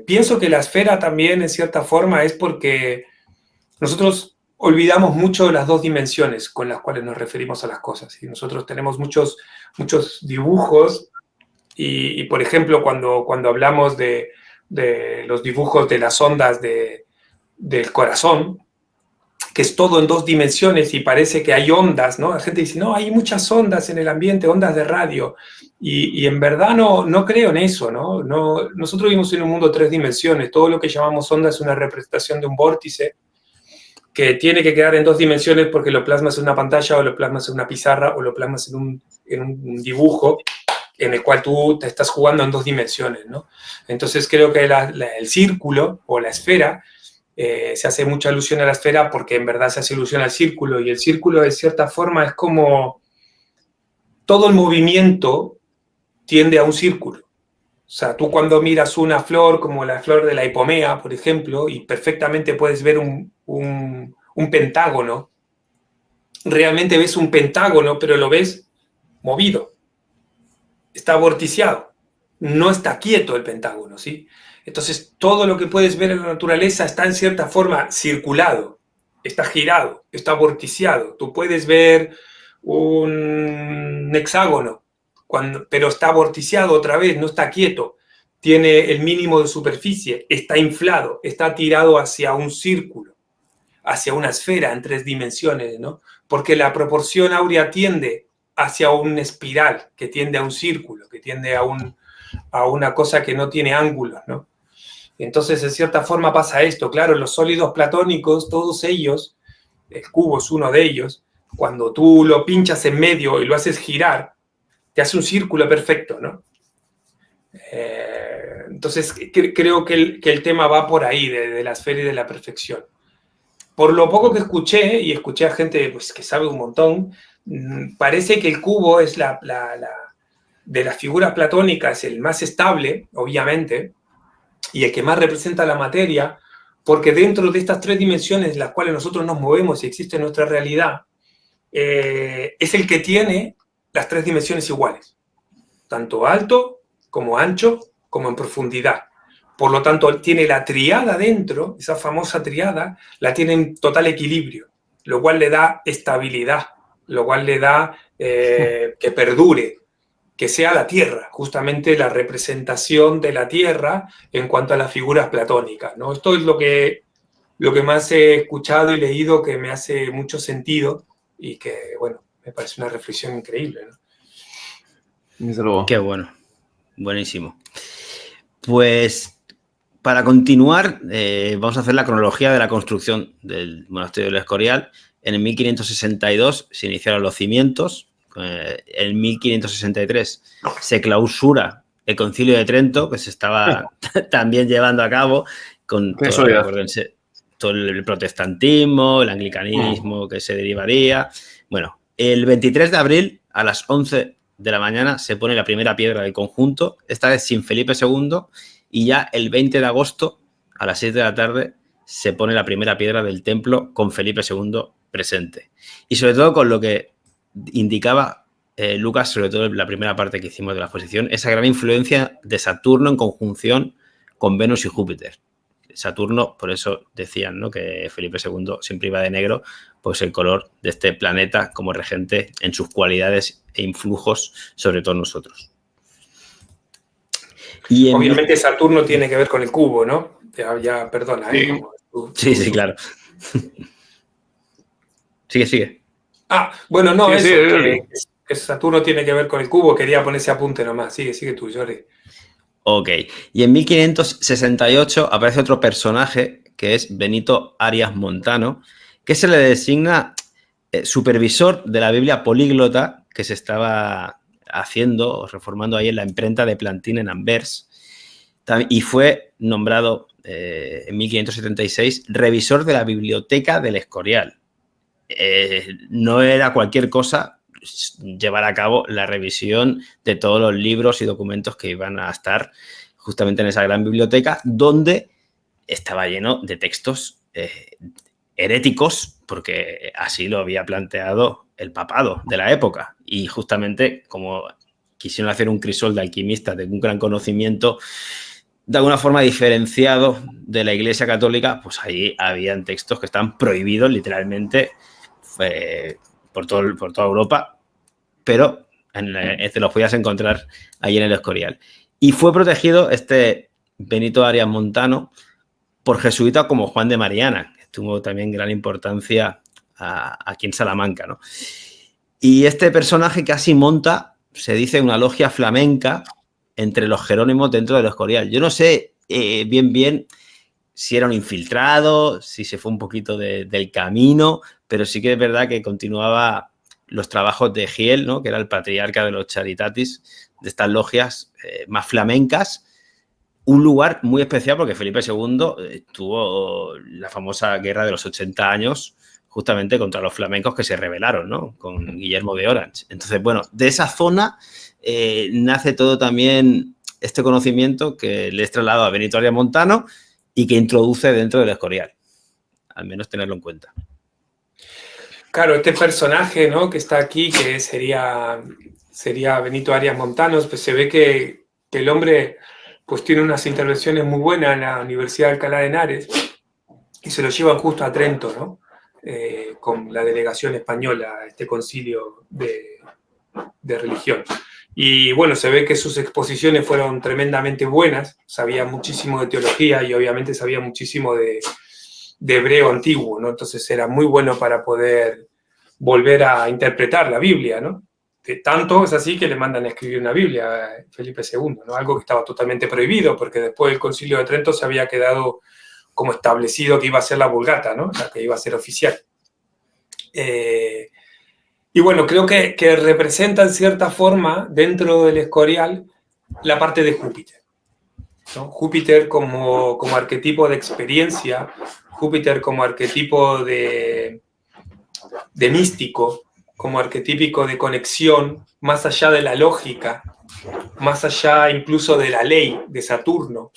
Pienso que la esfera también, en cierta forma, es porque nosotros olvidamos mucho las dos dimensiones con las cuales nos referimos a las cosas. Y nosotros tenemos muchos dibujos y, por ejemplo, cuando hablamos de los dibujos de las ondas del corazón, que es todo en 2 dimensiones y parece que hay ondas, ¿no? La gente dice, no, hay muchas ondas en el ambiente, ondas de radio. Y en verdad no creo en eso, ¿no? Nosotros vivimos en un mundo de 3 dimensiones. Todo lo que llamamos onda es una representación de un vórtice que tiene que quedar en 2 dimensiones porque lo plasmas en una pantalla o lo plasmas en una pizarra o lo plasmas en un dibujo en el cual tú te estás jugando en 2 dimensiones, ¿no? Entonces creo que el círculo o la esfera, se hace mucha alusión a la esfera porque en verdad se hace alusión al círculo, y el círculo de cierta forma es como todo el movimiento tiende a un círculo. O sea, tú cuando miras una flor como la flor de la hipomea, por ejemplo, y perfectamente puedes ver un pentágono, realmente ves un pentágono, pero lo ves movido. Está vorticiado, no está quieto el pentágono, ¿sí? Entonces, todo lo que puedes ver en la naturaleza está en cierta forma circulado, está girado, está vorticiado. Tú puedes ver un hexágono, pero está vorticiado otra vez, no está quieto. Tiene el mínimo de superficie, está inflado, está tirado hacia un círculo, hacia una esfera en 3 dimensiones, ¿no? Porque la proporción áurea tiende hacia una espiral, que tiende a un círculo, que tiende a una cosa que no tiene ángulos, ¿no? Entonces, de cierta forma pasa esto. Claro, los sólidos platónicos, todos ellos, el cubo es uno de ellos, cuando tú lo pinchas en medio y lo haces girar, te hace un círculo perfecto, ¿no? Entonces, creo que el tema va por ahí, de la esfera y de la perfección. Por lo poco que escuché, y escuché a gente pues, que sabe un montón, parece que el cubo es de las figuras platónicas el más estable, obviamente, y el que más representa la materia, porque dentro de estas 3 dimensiones en las cuales nosotros nos movemos y existe nuestra realidad, es el que tiene las 3 dimensiones iguales, tanto alto como ancho como en profundidad. Por lo tanto, tiene la triada dentro, esa famosa triada, la tiene en total equilibrio, lo cual le da estabilidad, lo cual le da que perdure, que sea la Tierra, justamente la representación de la Tierra en cuanto a las figuras platónicas, ¿no? Esto es lo que más he escuchado y leído, que me hace mucho sentido y que, bueno, me parece una reflexión increíble, ¿no? Desde luego. Qué bueno, buenísimo. Pues para continuar, vamos a hacer la cronología de la construcción del monasterio del Escorial. En el 1562 se iniciaron los cimientos. En 1563 se clausura el Concilio de Trento, que se estaba también llevando a cabo con todo el protestantismo, el anglicanismo que se derivaría. Bueno, el 23 de abril a las 11 de la mañana se pone la primera piedra del conjunto, esta vez sin Felipe II, y ya el 20 de agosto a las 6 de la tarde se pone la primera piedra del templo con Felipe II presente. Y sobre todo con lo que indicaba Lucas, sobre todo en la primera parte que hicimos de la exposición, esa gran influencia de Saturno en conjunción con Venus y Júpiter. Saturno, por eso decían, ¿no?, que Felipe II siempre iba de negro, pues el color de este planeta como regente en sus cualidades e influjos sobre todos nosotros. Y obviamente Saturno tiene que ver con el cubo, ¿no? Ya perdona, ¿eh? Sí, claro. Sigue. Ah, bueno, no, sí, eso, que Saturno tiene que ver con el cubo, quería poner ese apunte nomás. Sigue tú, Jordi. Ok, y en 1568 aparece otro personaje que es Benito Arias Montano, que se le designa supervisor de la Biblia políglota que se estaba haciendo o reformando ahí en la imprenta de Plantin en Anvers, y fue nombrado en 1576 revisor de la Biblioteca del Escorial. No era cualquier cosa llevar a cabo la revisión de todos los libros y documentos que iban a estar justamente en esa gran biblioteca, donde estaba lleno de textos heréticos, porque así lo había planteado el papado de la época. Y justamente como quisieron hacer un crisol de alquimistas de un gran conocimiento, de alguna forma diferenciado de la Iglesia Católica, pues ahí habían textos que estaban prohibidos literalmente por toda Europa, pero te los podías encontrar ahí en el Escorial. Y fue protegido este Benito Arias Montano por jesuitas como Juan de Mariana. Es tuvo también gran importancia aquí en Salamanca, ¿no? Y este personaje casi monta, se dice, una logia flamenca entre los jerónimos dentro del Escorial. Yo no sé bien si era un infiltrado, si se fue un poquito del camino, pero sí que es verdad que continuaba los trabajos de Giel, ¿no? Que era el patriarca de los Charitatis, de estas logias más flamencas. Un lugar muy especial porque Felipe II tuvo la famosa guerra de los 80 años justamente contra los flamencos que se rebelaron, ¿no? Con Guillermo de Orange. Entonces, bueno, de esa zona nace todo también este conocimiento que le es trasladado a Benito Arias Montano y que introduce dentro del Escorial. Al menos tenerlo en cuenta. Claro, este personaje, ¿no?, que está aquí, que sería Benito Arias Montano, pues se ve que el hombre pues tiene unas intervenciones muy buenas en la Universidad de Alcalá de Henares y se lo llevan justo a Trento, ¿no? Con la delegación española a este concilio de religión. Y bueno, se ve que sus exposiciones fueron tremendamente buenas, sabía muchísimo de teología y obviamente sabía muchísimo de hebreo antiguo, ¿no? Entonces era muy bueno para poder volver a interpretar la Biblia, ¿no? Que tanto es así que le mandan a escribir una Biblia a Felipe II, ¿no? Algo que estaba totalmente prohibido, porque después del Concilio de Trento se había quedado como establecido que iba a ser la Vulgata, ¿no? La que iba a ser oficial. Y bueno, creo que representa en cierta forma, dentro del Escorial, la parte de Júpiter, ¿no? Júpiter como arquetipo de experiencia, Júpiter como arquetipo de místico, como arquetípico de conexión, más allá de la lógica, más allá incluso de la ley de Saturno.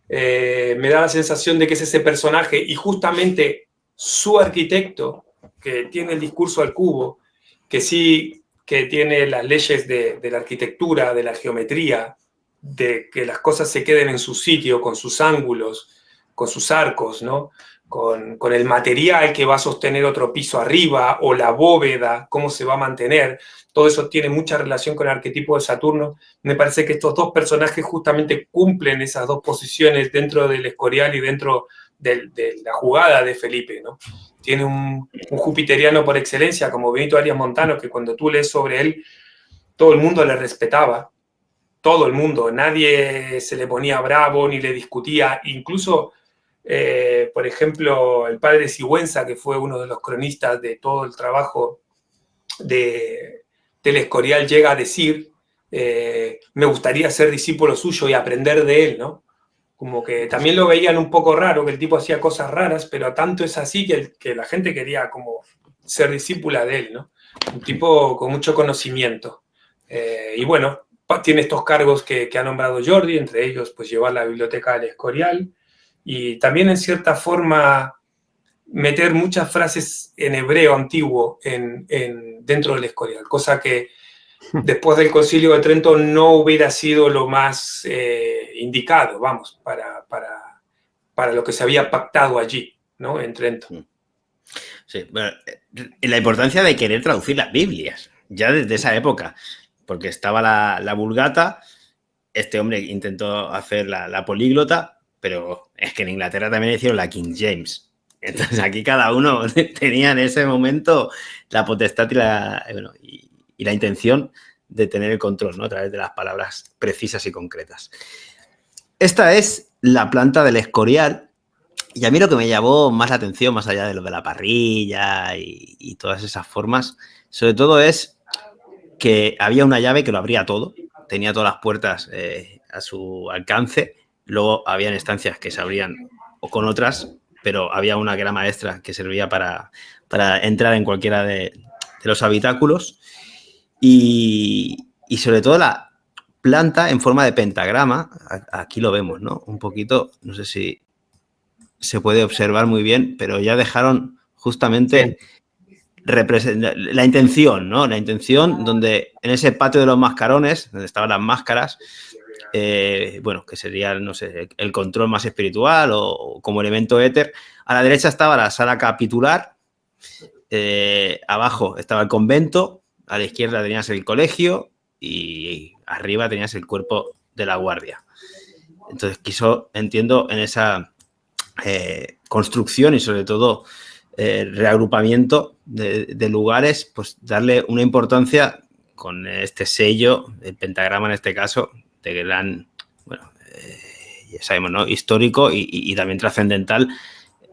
Me da la sensación de que es ese personaje y justamente su arquitecto, que tiene el discurso al cubo, que sí que tiene las leyes de la arquitectura, de la geometría, de que las cosas se queden en su sitio, con sus ángulos, con sus arcos, ¿no? Con el material que va a sostener otro piso arriba, o la bóveda, cómo se va a mantener. Todo eso tiene mucha relación con el arquetipo de Saturno. Me parece que estos dos personajes justamente cumplen esas dos posiciones dentro del Escorial y dentro de la jugada de Felipe, ¿no? Tiene un jupiteriano por excelencia como Benito Arias Montano, que cuando tú lees sobre él, todo el mundo le respetaba, todo el mundo, nadie se le ponía bravo ni le discutía, incluso, por ejemplo, el padre Sigüenza, que fue uno de los cronistas de todo el trabajo del Escorial, llega a decir, me gustaría ser discípulo suyo y aprender de él, ¿no? Como que también lo veían un poco raro, que el tipo hacía cosas raras, pero tanto es así que la gente quería como ser discípula de él, ¿no? Un tipo con mucho conocimiento. Y bueno, tiene estos cargos que ha nombrado Jordi, entre ellos pues llevar la biblioteca al Escorial y también en cierta forma meter muchas frases en hebreo antiguo dentro del Escorial, cosa que después del Concilio de Trento no hubiera sido lo más indicado, vamos, para lo que se había pactado allí, ¿no? En Trento. Sí, bueno, la importancia de querer traducir las Biblias, ya desde esa época, porque estaba la Vulgata, este hombre intentó hacer la políglota, pero es que en Inglaterra también hicieron la King James. Entonces aquí cada uno tenía en ese momento la potestad y la intención de tener el control, ¿no? A través de las palabras precisas y concretas. Esta es la planta del Escorial y a mí lo que me llamó más la atención, más allá de lo de la parrilla y todas esas formas, sobre todo es que había una llave que lo abría todo, tenía todas las puertas a su alcance, luego habían estancias que se abrían o con otras, pero había una que era maestra que servía para entrar en cualquiera de los habitáculos y sobre todo la planta en forma de pentagrama, aquí lo vemos, ¿no? Un poquito, no sé si se puede observar muy bien, pero ya dejaron justamente la intención, ¿no? La intención donde en ese patio de los mascarones, donde estaban las máscaras, bueno, que sería, no sé, el control más espiritual o como elemento éter. A la derecha estaba la sala capitular, abajo estaba el convento, a la izquierda tenías el colegio y arriba tenías el cuerpo de la guardia. Entonces quiso, entiendo, en esa construcción y sobre todo reagrupamiento de lugares, pues darle una importancia con este sello, el pentagrama en este caso, de gran, bueno, ya sabemos, ¿no? Histórico y también trascendental,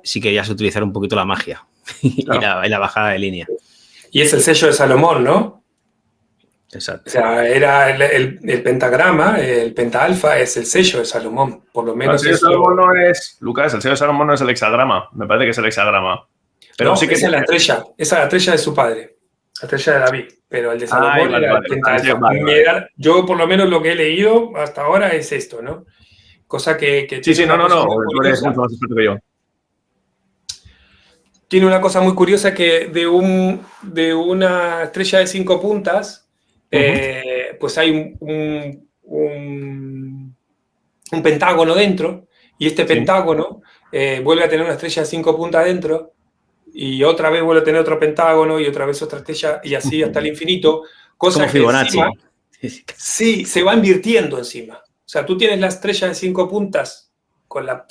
si querías utilizar un poquito la magia claro. y la bajada de línea. Y es el sello de Salomón, ¿no? Exacto. O sea, era el pentagrama, el pentaalfa es el sello de Salomón, por lo menos. El sello de Salomón no es, Lucas, el sello de Salomón no es el hexagrama, me parece que es el hexagrama. Pero no, sí que esa es la estrella de su padre, la estrella de David, pero el de Salomón era el pentaalfa. Vale. Yo, por lo menos, lo que he leído hasta ahora es esto, ¿no? Cosa que sí, no, tú eres mucho más experto que yo. Tiene una cosa muy curiosa que de una estrella de 5 puntas, pues hay un pentágono dentro, y este pentágono vuelve a tener una estrella de 5 puntas dentro, y otra vez vuelve a tener otro pentágono, y otra vez otra estrella, y así hasta el infinito. Cosa como que Fibonacci. Encima, sí, se va invirtiendo encima. O sea, tú tienes la estrella de 5 puntas con una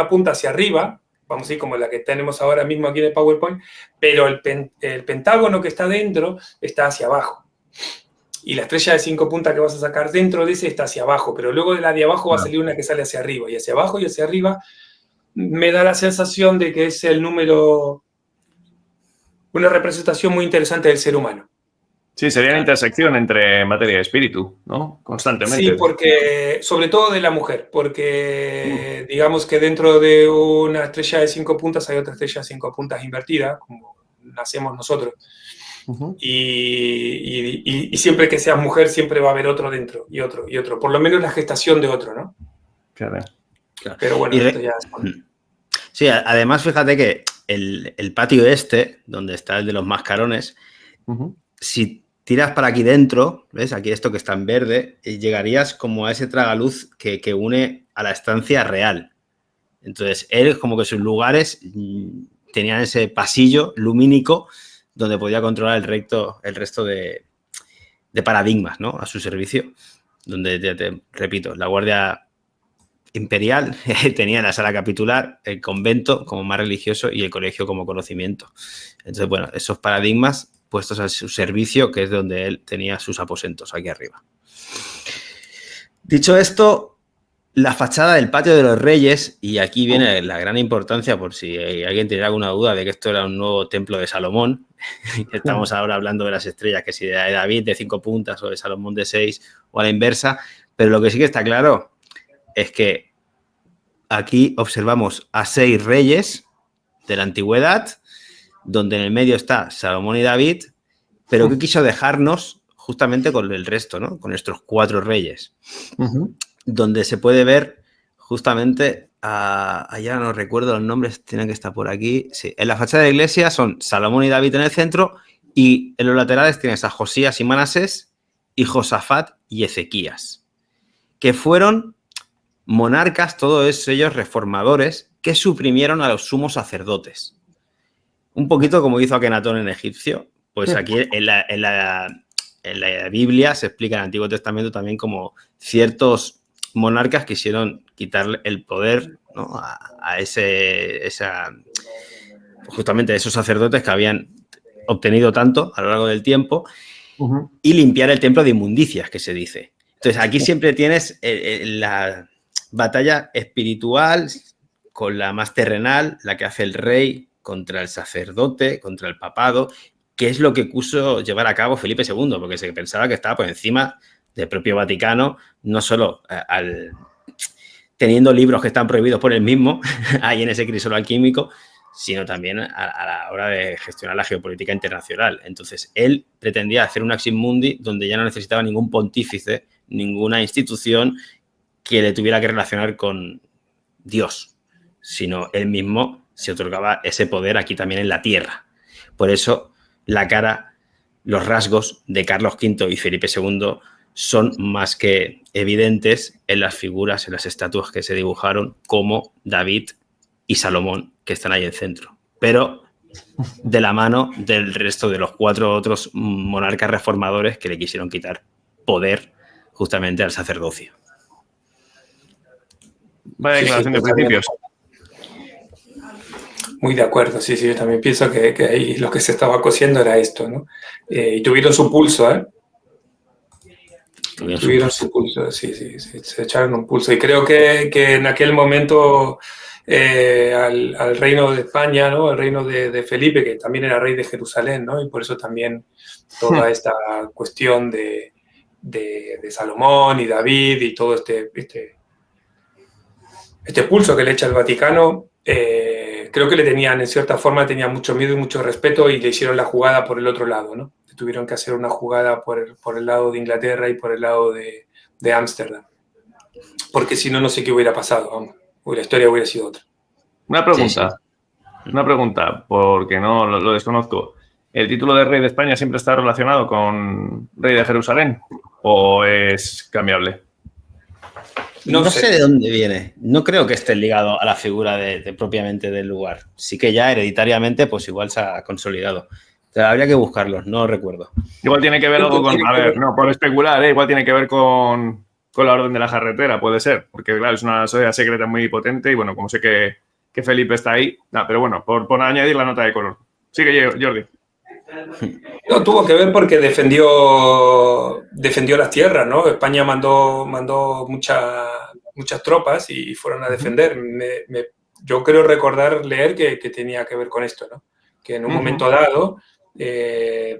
punta hacia arriba, vamos a ir como la que tenemos ahora mismo aquí en el PowerPoint, pero el pentágono que está dentro está hacia abajo. Y la estrella de 5 puntas que vas a sacar dentro de ese está hacia abajo, pero luego de la de abajo va a salir una que sale hacia arriba, y hacia abajo y hacia arriba me da la sensación de que es el número, una representación muy interesante del ser humano. Sí, sería una intersección entre materia y espíritu, ¿no? Constantemente. Sí, porque, sobre todo de la mujer, porque digamos que dentro de una estrella de 5 puntas hay otra estrella de 5 puntas invertida, como nacemos nosotros. Y siempre que seas mujer, siempre va a haber otro dentro, y otro, y otro. Por lo menos la gestación de otro, ¿no? Claro. Pero bueno, esto ya es... Sí, además, fíjate que el patio donde está el de los mascarones, si tiras para aquí dentro, ¿ves? Aquí esto que está en verde, llegarías como a ese tragaluz que une a la estancia real. Entonces, él como que sus lugares tenían ese pasillo lumínico donde podía controlar el resto de paradigmas, ¿no? A su servicio, donde, te repito, la Guardia Imperial tenía la sala capitular, el convento como más religioso y el colegio como conocimiento. Entonces, bueno, esos paradigmas puestos a su servicio, que es donde él tenía sus aposentos, aquí arriba. Dicho esto, la fachada del patio de los Reyes, y aquí viene la gran importancia por si alguien tiene alguna duda de que esto era un nuevo templo de Salomón. Estamos ahora hablando de las estrellas, que si de David de 5 puntas o de Salomón de 6 o a la inversa, pero lo que sí que está claro es que aquí observamos a 6 reyes de la antigüedad, donde en el medio está Salomón y David, pero que quiso dejarnos justamente con el resto, ¿no? Con nuestros 4 reyes, donde se puede ver justamente, allá no recuerdo los nombres, tienen que estar por aquí, sí, en la fachada de la iglesia son Salomón y David en el centro, y en los laterales tienes a Josías y Manasés, y Josafat y Ezequías, que fueron monarcas, todos ellos reformadores, que suprimieron a los sumos sacerdotes. Un poquito como hizo Akenatón en egipcio, pues aquí en la Biblia se explica en el Antiguo Testamento también como ciertos monarcas quisieron quitarle el poder, ¿no? a justamente esos sacerdotes que habían obtenido tanto a lo largo del tiempo y limpiar el templo de inmundicias, que se dice. Entonces aquí siempre tienes la batalla espiritual con la más terrenal, la que hace el rey contra el sacerdote, contra el papado, que es lo que quiso llevar a cabo Felipe II, porque se pensaba que estaba por encima del propio Vaticano, no solo teniendo libros que están prohibidos por él mismo, ahí en ese crisol alquímico, sino también a la hora de gestionar la geopolítica internacional. Entonces, él pretendía hacer un Axis Mundi donde ya no necesitaba ningún pontífice, ninguna institución que le tuviera que relacionar con Dios, sino él mismo se otorgaba ese poder aquí también en la tierra. Por eso la cara, los rasgos de Carlos V y Felipe II son más que evidentes en las figuras, en las estatuas que se dibujaron, como David y Salomón, que están ahí en el centro. Pero de la mano del resto de los 4 otros monarcas reformadores que le quisieron quitar poder justamente al sacerdocio. Vaya declaración de principios. Muy de acuerdo, sí, yo también pienso que ahí lo que se estaba cosiendo era esto, ¿no? Y tuvieron su pulso, ¿eh? Tuvieron su pulso, sí, se echaron un pulso. Y creo que en aquel momento al reino de España, ¿no? El reino de Felipe, que también era rey de Jerusalén, ¿no? Y por eso también toda esta cuestión de Salomón y David y todo este pulso que le echa el Vaticano, creo que le tenían, en cierta forma, tenían mucho miedo y mucho respeto y le hicieron la jugada por el otro lado, ¿no? Tuvieron que hacer una jugada por el lado de Inglaterra y por el lado de Ámsterdam. Porque si no, no sé qué hubiera pasado, vamos. La historia hubiera sido otra. Una pregunta, porque no lo desconozco. ¿El título de rey de España siempre está relacionado con rey de Jerusalén o es cambiable? No sé de dónde viene. No creo que esté ligado a la figura propiamente del lugar. Sí que ya hereditariamente, pues igual se ha consolidado. Habría que buscarlos, no recuerdo. Igual tiene que ver algo con... A ver, no, por especular, igual tiene que ver con la orden de la jarretera, puede ser. Porque, claro, es una sociedad secreta muy potente y, bueno, como sé que Felipe está ahí... No, pero bueno, por añadir la nota de color. Sigue, Jordi. No, tuvo que ver porque defendió las tierras, ¿no? España mandó muchas tropas y fueron a defender. Yo creo leer que tenía que ver con esto, ¿no? Que en un momento dado,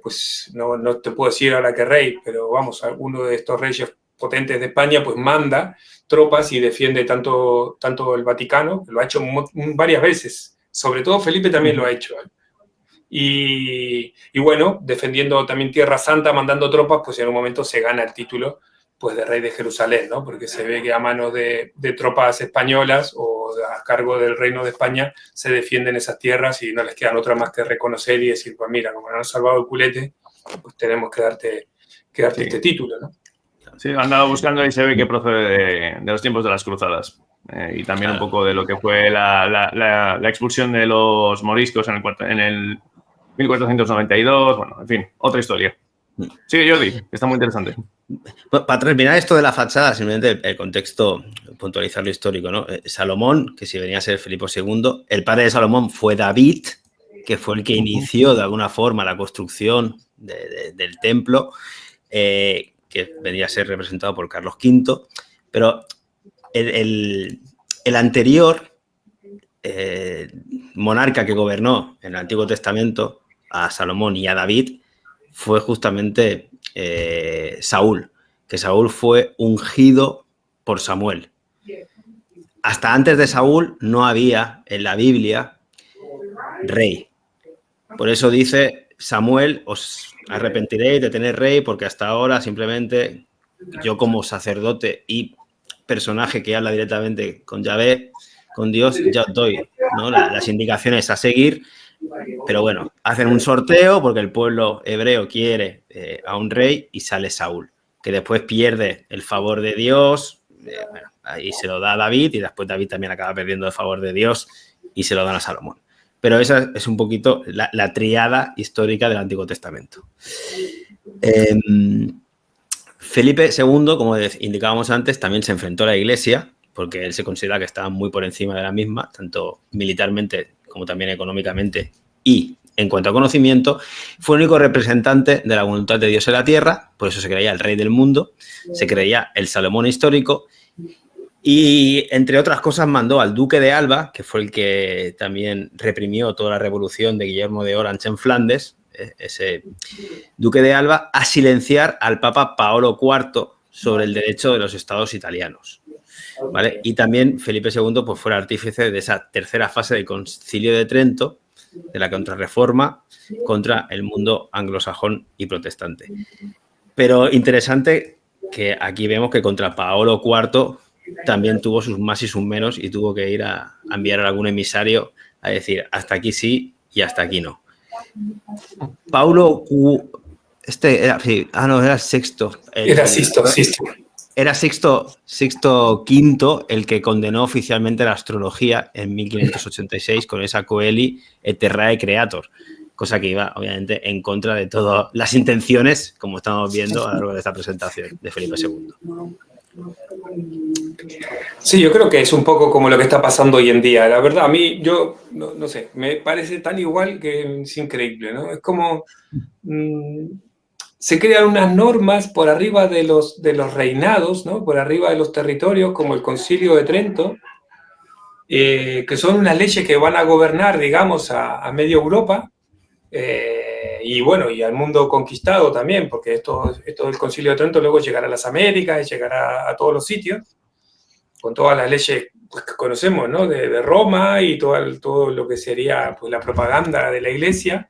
pues no te puedo decir ahora qué rey, pero vamos, uno de estos reyes potentes de España, pues manda tropas y defiende tanto el Vaticano, que lo ha hecho varias veces. Sobre todo Felipe también lo ha hecho, ¿eh? Y bueno, defendiendo también Tierra Santa, mandando tropas, pues en un momento se gana el título pues de rey de Jerusalén, ¿no? Porque se ve que a manos de tropas españolas o a cargo del reino de España se defienden esas tierras y no les quedan otra más que reconocer y decir, pues mira, como nos han salvado el culete, pues tenemos que darte este título, ¿no? Sí, han andado buscando y se ve que procede de los tiempos de las cruzadas. Y también un poco de lo que fue la expulsión de los moriscos en el 1492, bueno, en fin, otra historia. Sigue, Jordi, que está muy interesante. Para terminar esto de la fachada, simplemente el contexto, puntualizar lo histórico, ¿no? Salomón, que si venía a ser Filipo II, el padre de Salomón fue David, que fue el que inició de alguna forma la construcción del templo, que venía a ser representado por Carlos V, pero el anterior monarca que gobernó en el Antiguo Testamento a Salomón y a David fue justamente Saúl, que Saúl fue ungido por Samuel. Hasta antes de Saúl no había en la Biblia rey. Por eso dice Samuel, os arrepentiréis de tener rey porque hasta ahora simplemente yo como sacerdote y personaje que habla directamente con Yahvé, con Dios, ya os doy, ¿no? las indicaciones a seguir. Pero bueno, hacen un sorteo porque el pueblo hebreo quiere a un rey y sale Saúl, que después pierde el favor de Dios, bueno, ahí se lo da a David y después David también acaba perdiendo el favor de Dios y se lo dan a Salomón. Pero esa es un poquito la triada histórica del Antiguo Testamento. Felipe II, como indicábamos antes, también se enfrentó a la Iglesia porque él se considera que estaba muy por encima de la misma, tanto militarmente como también económicamente y en cuanto a conocimiento. Fue el único representante de la voluntad de Dios en la tierra, por eso se creía el rey del mundo, se creía el Salomón histórico y, entre otras cosas, mandó al duque de Alba, que fue el que también reprimió toda la revolución de Guillermo de Orange en Flandes, ese duque de Alba, a silenciar al Papa Paolo IV sobre el derecho de los estados italianos. ¿Vale? Y también Felipe II pues, fue el artífice de esa tercera fase del Concilio de Trento, de la contrarreforma contra el mundo anglosajón y protestante. Pero interesante que aquí vemos que contra Paolo IV también tuvo sus más y sus menos y tuvo que ir a enviar a algún emisario a decir hasta aquí sí y hasta aquí no. Era Sixto. Era Sixto V el que condenó oficialmente la astrología en 1586 con esa Coeli et Terrae Creator, cosa que iba obviamente en contra de todas las intenciones, como estamos viendo a lo largo de esta presentación de Felipe II. Sí, yo creo que es un poco como lo que está pasando hoy en día. La verdad, a mí, yo no sé, me parece tan igual que es increíble, ¿no? Es como se crean unas normas por arriba de los reinados, ¿no? Por arriba de los territorios, como el Concilio de Trento, que son unas leyes que van a gobernar, digamos, a media Europa, y bueno, y al mundo conquistado también, porque esto del Concilio de Trento luego llegará a las Américas y llegará a todos los sitios, con todas las leyes pues, que conocemos, ¿no? De Roma y todo lo que sería pues, la propaganda de la Iglesia.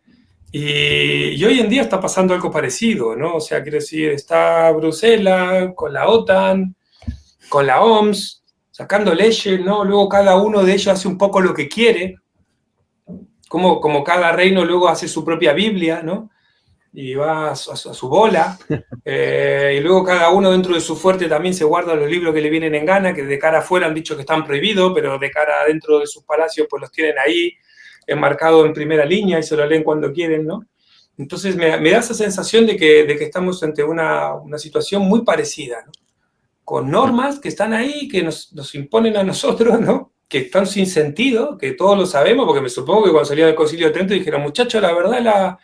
Y hoy en día está pasando algo parecido, ¿no? O sea, quiero decir, está Bruselas con la OTAN, con la OMS, sacando leyes, ¿no? Luego cada uno de ellos hace un poco lo que quiere, como cada reino luego hace su propia Biblia, ¿no? Y va a su bola, y luego cada uno dentro de su fuerte también se guarda los libros que le vienen en gana, que de cara afuera han dicho que están prohibidos, pero de cara adentro de sus palacios pues los tienen ahí, enmarcados en primera línea y se lo leen cuando quieren, ¿no? Entonces me da esa sensación de que estamos ante una situación muy parecida, ¿no? Con normas que están ahí, que nos imponen a nosotros, ¿no? Que están sin sentido, que todos lo sabemos, porque me supongo que cuando salía del Concilio de Trento dijeron, muchachos, la verdad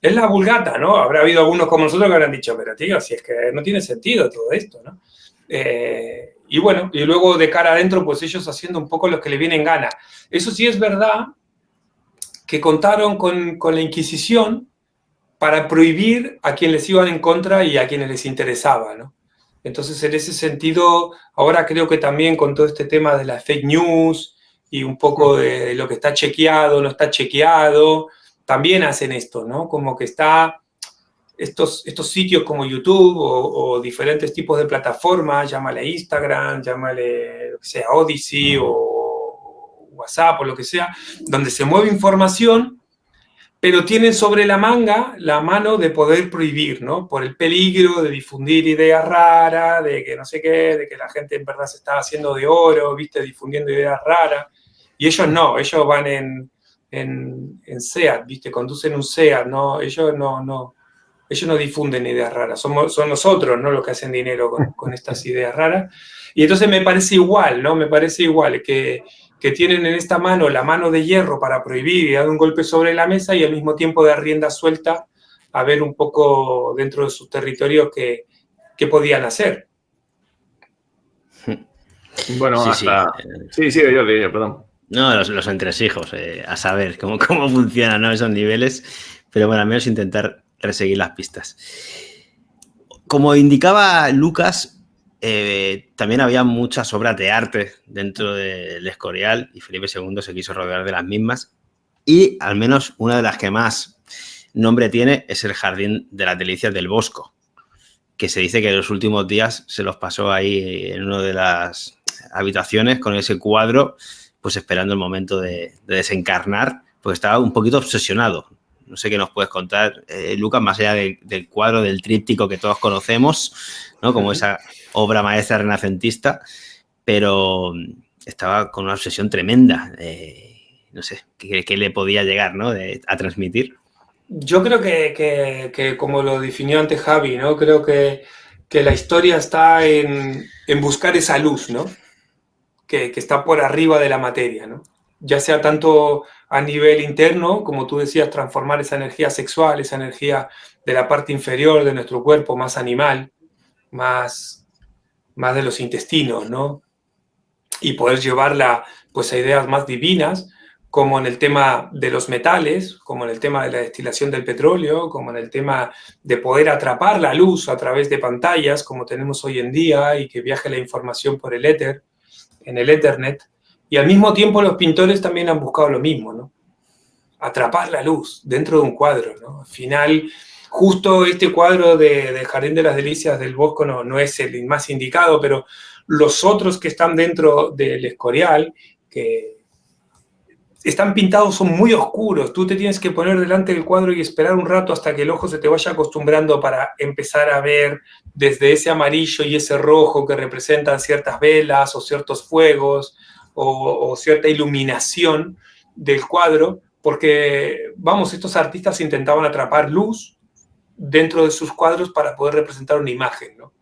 es la Vulgata, ¿no? Habrá habido algunos como nosotros que habrán dicho, pero tío, si es que no tiene sentido todo esto, ¿no? Y bueno, y luego de cara adentro, pues ellos haciendo un poco lo que les viene en gana. Eso sí es verdad que contaron con la Inquisición para prohibir a quienes les iban en contra y a quienes les interesaba, ¿no? Entonces, en ese sentido, ahora creo que también con todo este tema de las fake news y un poco de lo que está chequeado, no está chequeado, también hacen esto, ¿no? Como que está estos sitios como YouTube o diferentes tipos de plataformas, llámale Instagram, llámale, lo que sea, Odyssey o WhatsApp o lo que sea, donde se mueve información, pero tienen sobre la manga la mano de poder prohibir, ¿no? Por el peligro de difundir ideas raras, de que no sé qué, de que la gente en verdad se está haciendo de oro, ¿viste? Difundiendo ideas raras. Y ellos no, ellos van en SEAT, ¿viste? Conducen un SEAT, ¿no? Ellos no difunden ideas raras, son nosotros, ¿no? Los que hacen dinero con estas ideas raras. Y entonces me parece igual, ¿no? Me parece igual que tienen en esta mano la mano de hierro para prohibir y dar un golpe sobre la mesa y al mismo tiempo dar rienda suelta a ver un poco dentro de sus territorios qué podían hacer. Bueno, sí, hasta... Sí, yo, perdón. No, los entresijos, a saber cómo funcionan, ¿no? Esos niveles, pero bueno, al menos intentar reseguir las pistas. Como indicaba Lucas, también había muchas obras de arte dentro del Escorial y Felipe II se quiso rodear de las mismas y al menos una de las que más nombre tiene es el Jardín de las Delicias del Bosco, que se dice que en los últimos días se los pasó ahí en una de las habitaciones con ese cuadro, pues esperando el momento de desencarnar, porque estaba un poquito obsesionado. No sé qué nos puedes contar, Lucas, más allá del cuadro, del tríptico que todos conocemos, ¿no? Como esa obra maestra renacentista, pero estaba con una obsesión tremenda. No sé, ¿qué le podía llegar, ¿no? a transmitir? Yo creo que como lo definió antes Javi, ¿no? Creo que la historia está en buscar esa luz, ¿no? Que está por arriba de la materia, ¿no? Ya sea tanto a nivel interno, como tú decías, transformar esa energía sexual, esa energía de la parte inferior de nuestro cuerpo, más animal, más de los intestinos, ¿no? Y poder llevarla pues, a ideas más divinas, como en el tema de los metales, como en el tema de la destilación del petróleo, como en el tema de poder atrapar la luz a través de pantallas, como tenemos hoy en día, y que viaje la información por el éter, en el Ethernet, y al mismo tiempo los pintores también han buscado lo mismo, ¿no? Atrapar la luz dentro de un cuadro, ¿no? Al final, justo este cuadro de Jardín de las Delicias del Bosco no es el más indicado, pero los otros que están dentro del Escorial, que están pintados, son muy oscuros. Tú te tienes que poner delante del cuadro y esperar un rato hasta que el ojo se te vaya acostumbrando para empezar a ver desde ese amarillo y ese rojo que representan ciertas velas o ciertos fuegos o cierta iluminación del cuadro, porque, vamos, estos artistas intentaban atrapar luz dentro de sus cuadros para poder representar una imagen, ¿no?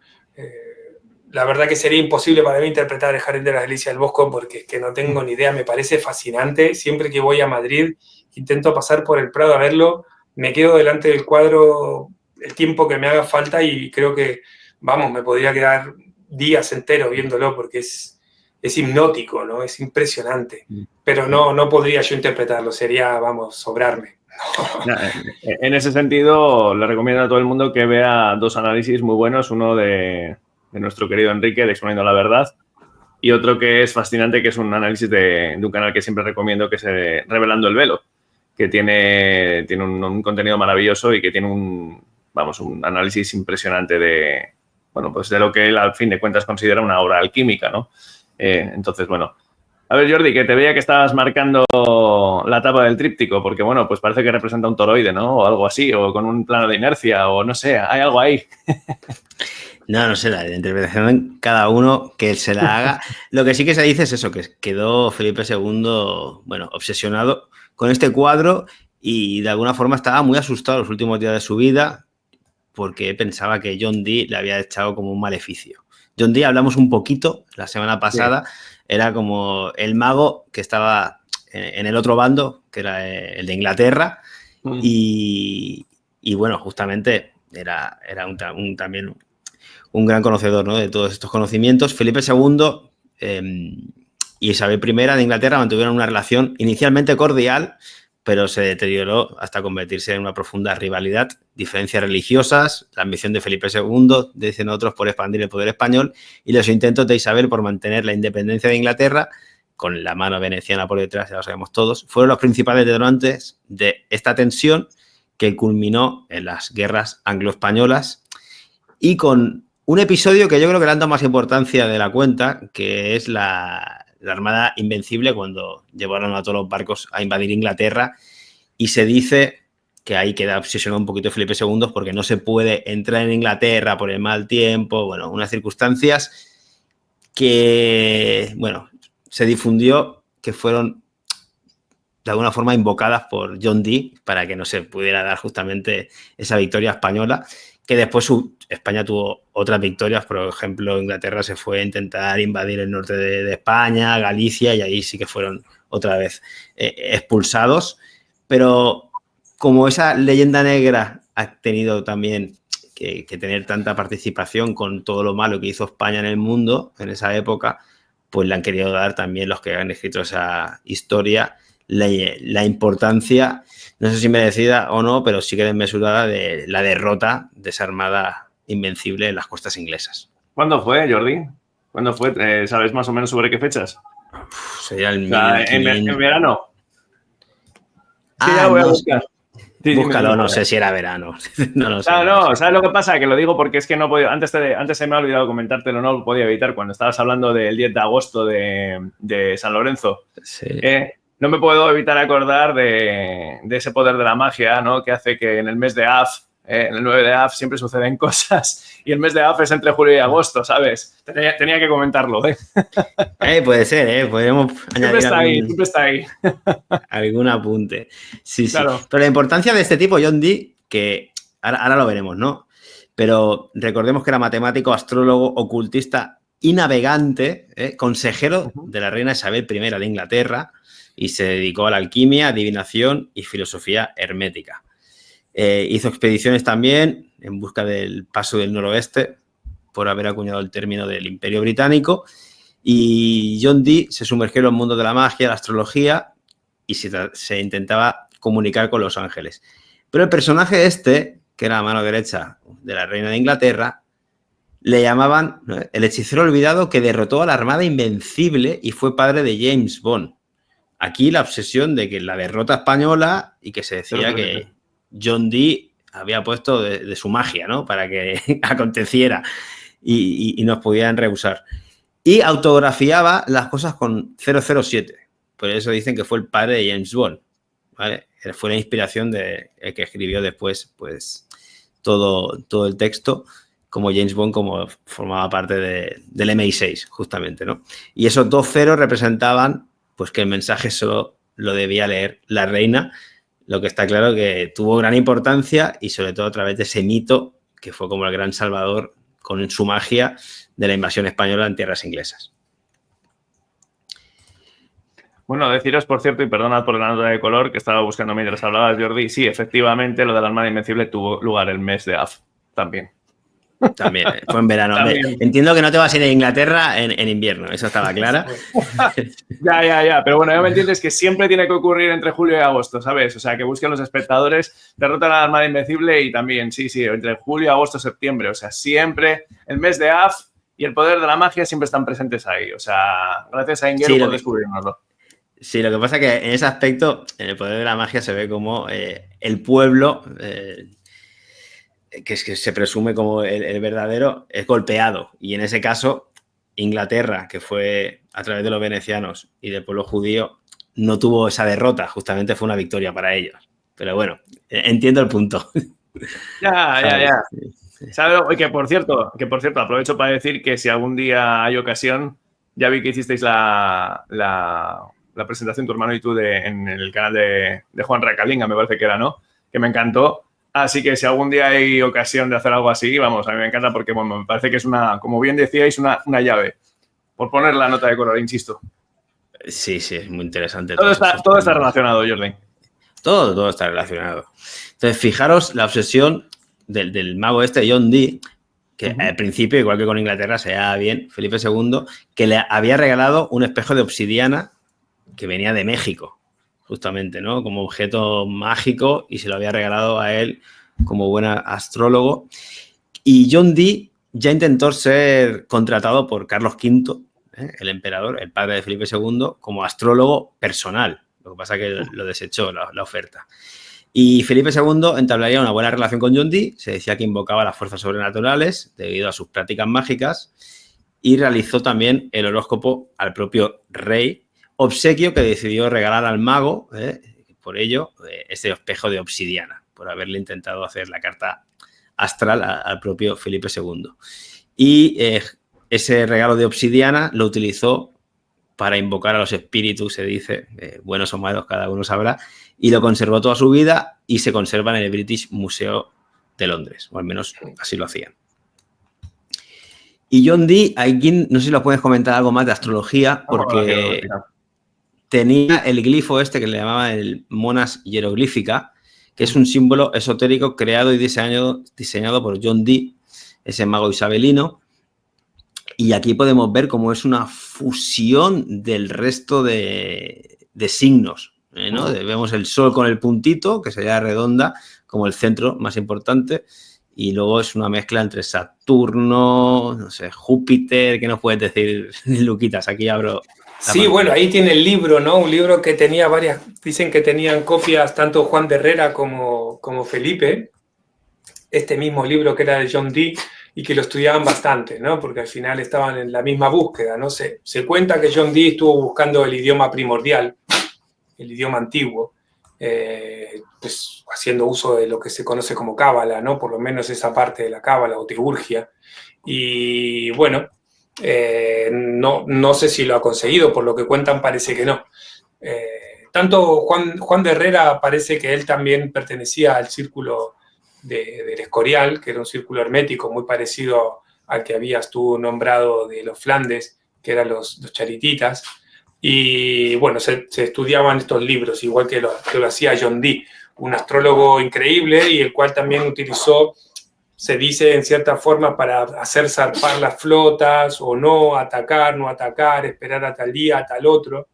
la verdad que sería imposible para mí interpretar El Jardín de las Delicias del Bosco porque es que no tengo ni idea, me parece fascinante. Siempre que voy a Madrid intento pasar por el Prado a verlo, me quedo delante del cuadro el tiempo que me haga falta y creo que, vamos, me podría quedar días enteros viéndolo porque es hipnótico, ¿no? Es impresionante. Pero no podría yo interpretarlo, sería, vamos, sobrarme. En ese sentido, le recomiendo a todo el mundo que vea dos análisis muy buenos, uno de nuestro querido Enrique, de Exponiendo la Verdad, y otro que es fascinante, que es un análisis de un canal que siempre recomiendo, que es Revelando el Velo, que tiene un contenido maravilloso y que tiene un análisis impresionante de lo que él, al fin de cuentas, considera una obra alquímica, ¿no? Entonces, bueno. A ver, Jordi, que te veía que estabas marcando la tapa del tríptico, porque, bueno, pues parece que representa un toroide, ¿no? O algo así, o con un plano de inercia, o no sé, hay algo ahí. No sé, la interpretación cada uno que se la haga. Lo que sí que se dice es eso, que quedó Felipe II, bueno, obsesionado con este cuadro y de alguna forma estaba muy asustado los últimos días de su vida porque pensaba que John Dee le había echado como un maleficio. John Dee, hablamos un poquito la semana pasada, sí. Era como el mago que estaba en el otro bando, que era el de Inglaterra, y bueno, justamente era también un gran conocedor, ¿no?, de todos estos conocimientos. Felipe II y Isabel I de Inglaterra mantuvieron una relación inicialmente cordial, pero se deterioró hasta convertirse en una profunda rivalidad, diferencias religiosas, la ambición de Felipe II, dicen otros, por expandir el poder español, y los intentos de Isabel por mantener la independencia de Inglaterra, con la mano veneciana por detrás, ya lo sabemos todos, fueron los principales detonantes de esta tensión que culminó en las guerras anglo-españolas y con un episodio que yo creo que le han dado más importancia de la cuenta, que es la Armada Invencible, cuando llevaron a todos los barcos a invadir Inglaterra, y se dice que ahí queda obsesionado un poquito Felipe II porque no se puede entrar en Inglaterra por el mal tiempo, bueno, unas circunstancias que, bueno, se difundió que fueron de alguna forma invocadas por John Dee para que no se pudiera dar justamente esa victoria española, que después España tuvo otras victorias. Por ejemplo, Inglaterra se fue a intentar invadir el norte de España, Galicia, y ahí sí que fueron otra vez expulsados. Pero como esa leyenda negra ha tenido también que tener tanta participación con todo lo malo que hizo España en el mundo en esa época, pues le han querido dar también los que han escrito esa historia la importancia, no sé si merecida o no, pero sí que desmesurada, de la derrota de esa armada invencible en las costas inglesas. ¿Cuándo fue, Jordi? ¿Cuándo fue? ¿Sabes más o menos sobre qué fechas? Sería el ¿En verano? Sí, ya lo voy a buscar. Sí, búscalo, no sé si era verano. No lo sé. No, ¿sabes lo que pasa? Que lo digo porque es que no podía. Antes se me ha olvidado comentártelo, no lo podía evitar cuando estabas hablando del 10 de agosto de San Lorenzo. Sí. No me puedo evitar acordar de ese poder de la magia, ¿no?, que hace que en el mes de Av, en el 9 de Av, siempre suceden cosas. Y el mes de Av es entre julio y agosto, ¿sabes? Tenía que comentarlo, ¿eh? Puede ser, podríamos añadir siempre está ahí. Algún apunte. Sí, claro. Sí. Pero la importancia de este tipo, John Dee, que ahora lo veremos, ¿no? Pero recordemos que era matemático, astrólogo, ocultista y navegante, consejero de la reina Isabel I de Inglaterra, y se dedicó a la alquimia, adivinación y filosofía hermética. Hizo expediciones también en busca del paso del noroeste, por haber acuñado el término del Imperio Británico, y John Dee se sumergió en los mundos de la magia, la astrología, y se intentaba comunicar con los ángeles. Pero el personaje que era la mano derecha de la reina de Inglaterra, le llamaban el hechicero olvidado que derrotó a la Armada Invencible y fue padre de James Bond. Aquí la obsesión de que la derrota española y que se decía que John Dee había puesto de su magia, ¿no?, para que aconteciera y nos pudieran rehusar. Y autografiaba las cosas con 007. Por eso dicen que fue el padre de James Bond, ¿vale? Fue la inspiración de el que escribió después, pues, todo el texto, como James Bond, como formaba parte del MI6, justamente, ¿no? Y esos 2 ceros representaban pues que el mensaje solo lo debía leer la reina, lo que está claro que tuvo gran importancia y sobre todo a través de ese mito que fue como el gran salvador con su magia de la invasión española en tierras inglesas. Bueno, deciros, por cierto, y perdonad por la nota de color que estaba buscando mientras hablabas, Jordi, sí, efectivamente, lo de la Armada Invencible tuvo lugar el mes de AF, también. También, fue en verano. También. Entiendo que no te vas a ir a Inglaterra en invierno, eso estaba claro. Ya, pero bueno, ya me entiendes que siempre tiene que ocurrir entre julio y agosto, ¿sabes? O sea, que busquen los espectadores, derrotan a la Armada Invencible y también, sí, entre julio, agosto, septiembre, o sea, siempre el mes de AF y el poder de la magia siempre están presentes ahí, o sea, gracias a Inguero por descubrirnoslo. Sí, lo que pasa es que en ese aspecto, en el poder de la magia se ve como el pueblo, que se presume como el verdadero, es golpeado. Y en ese caso, Inglaterra, que fue a través de los venecianos y del pueblo judío, no tuvo esa derrota, justamente fue una victoria para ellos. Pero bueno, entiendo el punto. Ya. ¿Sabes? Que por cierto, aprovecho para decir que si algún día hay ocasión, ya vi que hicisteis la presentación, tu hermano y tú, en el canal de Juan Racalinga, me parece que era, ¿no? Que me encantó. Así que si algún día hay ocasión de hacer algo así, vamos, a mí me encanta porque, bueno, me parece que es como bien decíais, una llave. Por poner la nota de color, insisto. Sí, es muy interesante. Todo está relacionado, Jordi. Todo está relacionado. Entonces, fijaros la obsesión del mago John Dee, que al principio, igual que con Inglaterra, se veía bien, Felipe II, que le había regalado un espejo de obsidiana que venía de México, justamente, ¿no? Como objeto mágico, y se lo había regalado a él como buen astrólogo. Y John Dee ya intentó ser contratado por Carlos V, el emperador, el padre de Felipe II, como astrólogo personal. Lo que pasa es que lo desechó la oferta. Y Felipe II entablaría una buena relación con John Dee, se decía que invocaba las fuerzas sobrenaturales debido a sus prácticas mágicas, y realizó también el horóscopo al propio rey, obsequio que decidió regalar al mago, por ello, este espejo de obsidiana, por haberle intentado hacer la carta astral al propio Felipe II. Y ese regalo de obsidiana lo utilizó para invocar a los espíritus, se dice, buenos o malos, cada uno sabrá, y lo conservó toda su vida y se conserva en el British Museum de Londres, o al menos así lo hacían. Y John Dee, aquí no sé si lo puedes comentar algo más de astrología, porque tenía el glifo que le llamaban el Monas Hieroglífica, que es un símbolo esotérico creado y diseñado por John Dee, ese mago isabelino. Y aquí podemos ver cómo es una fusión del resto de signos, ¿no? Vemos el Sol con el puntito, que sería redonda, como el centro más importante, y luego es una mezcla entre Saturno, no sé, Júpiter. ¿Qué nos puedes decir, Luquitas? Aquí abro. Sí, bueno, ahí tiene el libro, ¿no? Un libro que tenía dicen que tenían copias tanto Juan de Herrera como Felipe, este mismo libro que era de John Dee, y que lo estudiaban bastante, ¿no? Porque al final estaban en la misma búsqueda, ¿no? Se cuenta que John Dee estuvo buscando el idioma primordial, el idioma antiguo, pues haciendo uso de lo que se conoce como cábala, ¿no? Por lo menos esa parte de la cábala o teurgia. Y bueno, no sé si lo ha conseguido, por lo que cuentan parece que no. Tanto Juan de Herrera parece que él también pertenecía al círculo del Escorial, que era un círculo hermético muy parecido al que habías tú nombrado de los Flandes, que eran los charititas. Y bueno, se estudiaban estos libros, igual que lo hacía John Dee, un astrólogo increíble y el cual también utilizó, se dice en cierta forma, para hacer zarpar las flotas o no atacar, esperar a tal día, a tal otro,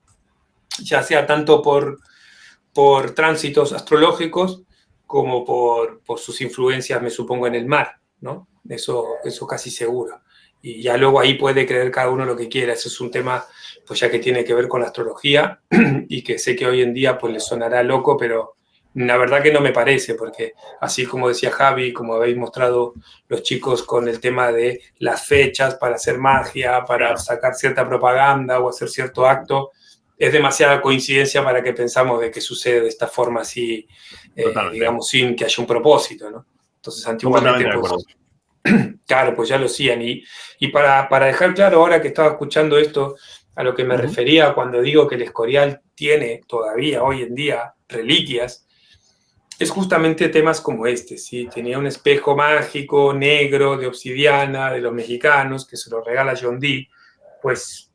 ya sea tanto por tránsitos astrológicos como por sus influencias, me supongo, en el mar, ¿no? Eso casi seguro. Y ya luego ahí puede creer cada uno lo que quiera. Eso es un tema, pues ya que tiene que ver con la astrología y que sé que hoy en día pues le sonará loco, pero la verdad que no me parece, porque así como decía Javi, como habéis mostrado los chicos con el tema de las fechas para hacer magia, para sacar cierta propaganda o hacer cierto acto, es demasiada coincidencia para que pensamos de que sucede de esta forma así, digamos, sin que haya un propósito, ¿no? Entonces, antiguamente, pues, claro, pues ya lo hacían. Y para dejar claro, ahora que estaba escuchando esto, a lo que me refería cuando digo que el Escorial tiene todavía hoy en día reliquias, es justamente temas como este, ¿sí? Tenía un espejo mágico, negro, de obsidiana, de los mexicanos, que se lo regala John Dee. Pues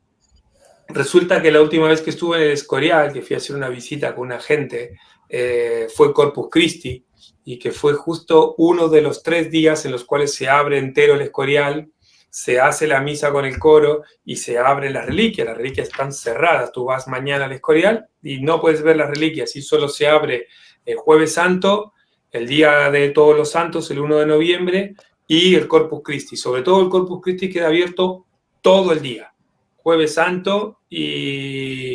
resulta que la última vez que estuve en el Escorial, que fui a hacer una visita con una gente, fue Corpus Christi, y que fue justo uno de los 3 días en los cuales se abre entero el Escorial, se hace la misa con el coro y se abren las reliquias están cerradas. Tú vas mañana al Escorial y no puedes ver las reliquias, y solo se abre el Jueves Santo, el día de Todos los Santos, el 1 de noviembre, y el Corpus Christi. Sobre todo el Corpus Christi queda abierto todo el día. Jueves Santo y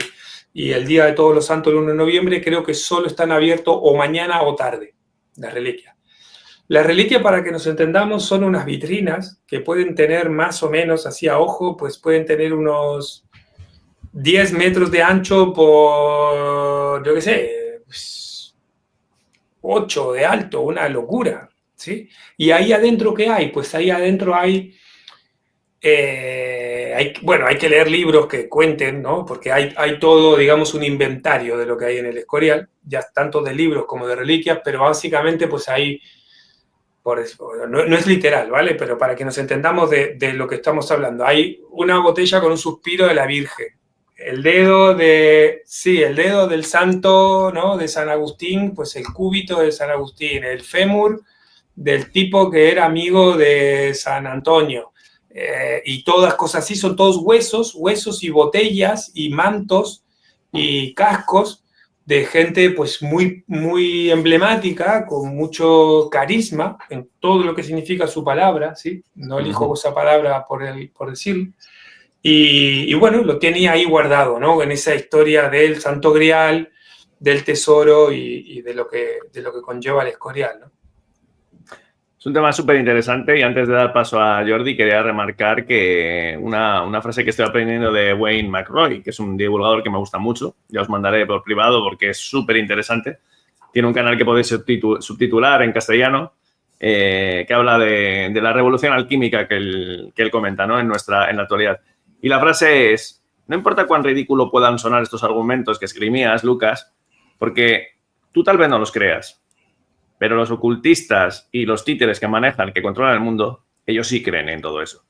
el día de Todos los Santos, el 1 de noviembre, creo que solo están abiertos o mañana o tarde las reliquias. Las reliquias, para que nos entendamos, son unas vitrinas que pueden tener más o menos, así a ojo, pues pueden tener unos 10 metros de ancho por, yo qué sé, 8 de alto, una locura, ¿sí? Y ahí adentro, ¿qué hay? Pues ahí adentro hay que leer libros que cuenten, ¿no? Porque hay todo, digamos, un inventario de lo que hay en el Escorial, ya tanto de libros como de reliquias, pero básicamente pues hay, no es literal, ¿vale? Pero para que nos entendamos de lo que estamos hablando, hay una botella con un suspiro de la Virgen, el dedo del santo, ¿no? De San Agustín, pues el cúbito de San Agustín, el fémur del tipo que era amigo de San Antonio, y todas cosas así, son todos huesos y botellas y mantos y cascos de gente pues muy, muy emblemática, con mucho carisma en todo lo que significa su palabra, ¿sí? No elijo esa palabra por decirlo. Y bueno, lo tenía ahí guardado, ¿no? En esa historia del Santo Grial, del tesoro y de lo que conlleva el Escorial, ¿no? Es un tema súper interesante, y antes de dar paso a Jordi quería remarcar que una frase que estoy aprendiendo de Wayne McRoy, que es un divulgador que me gusta mucho, ya os mandaré por privado porque es súper interesante. Tiene un canal que podéis subtitular en castellano, que habla de la revolución alquímica que él comenta, ¿no? en la actualidad. Y la frase es: no importa cuán ridículo puedan sonar estos argumentos que esgrimías, Lucas, porque tú tal vez no los creas, pero los ocultistas y los títeres que manejan, que controlan el mundo, ellos sí creen en todo eso.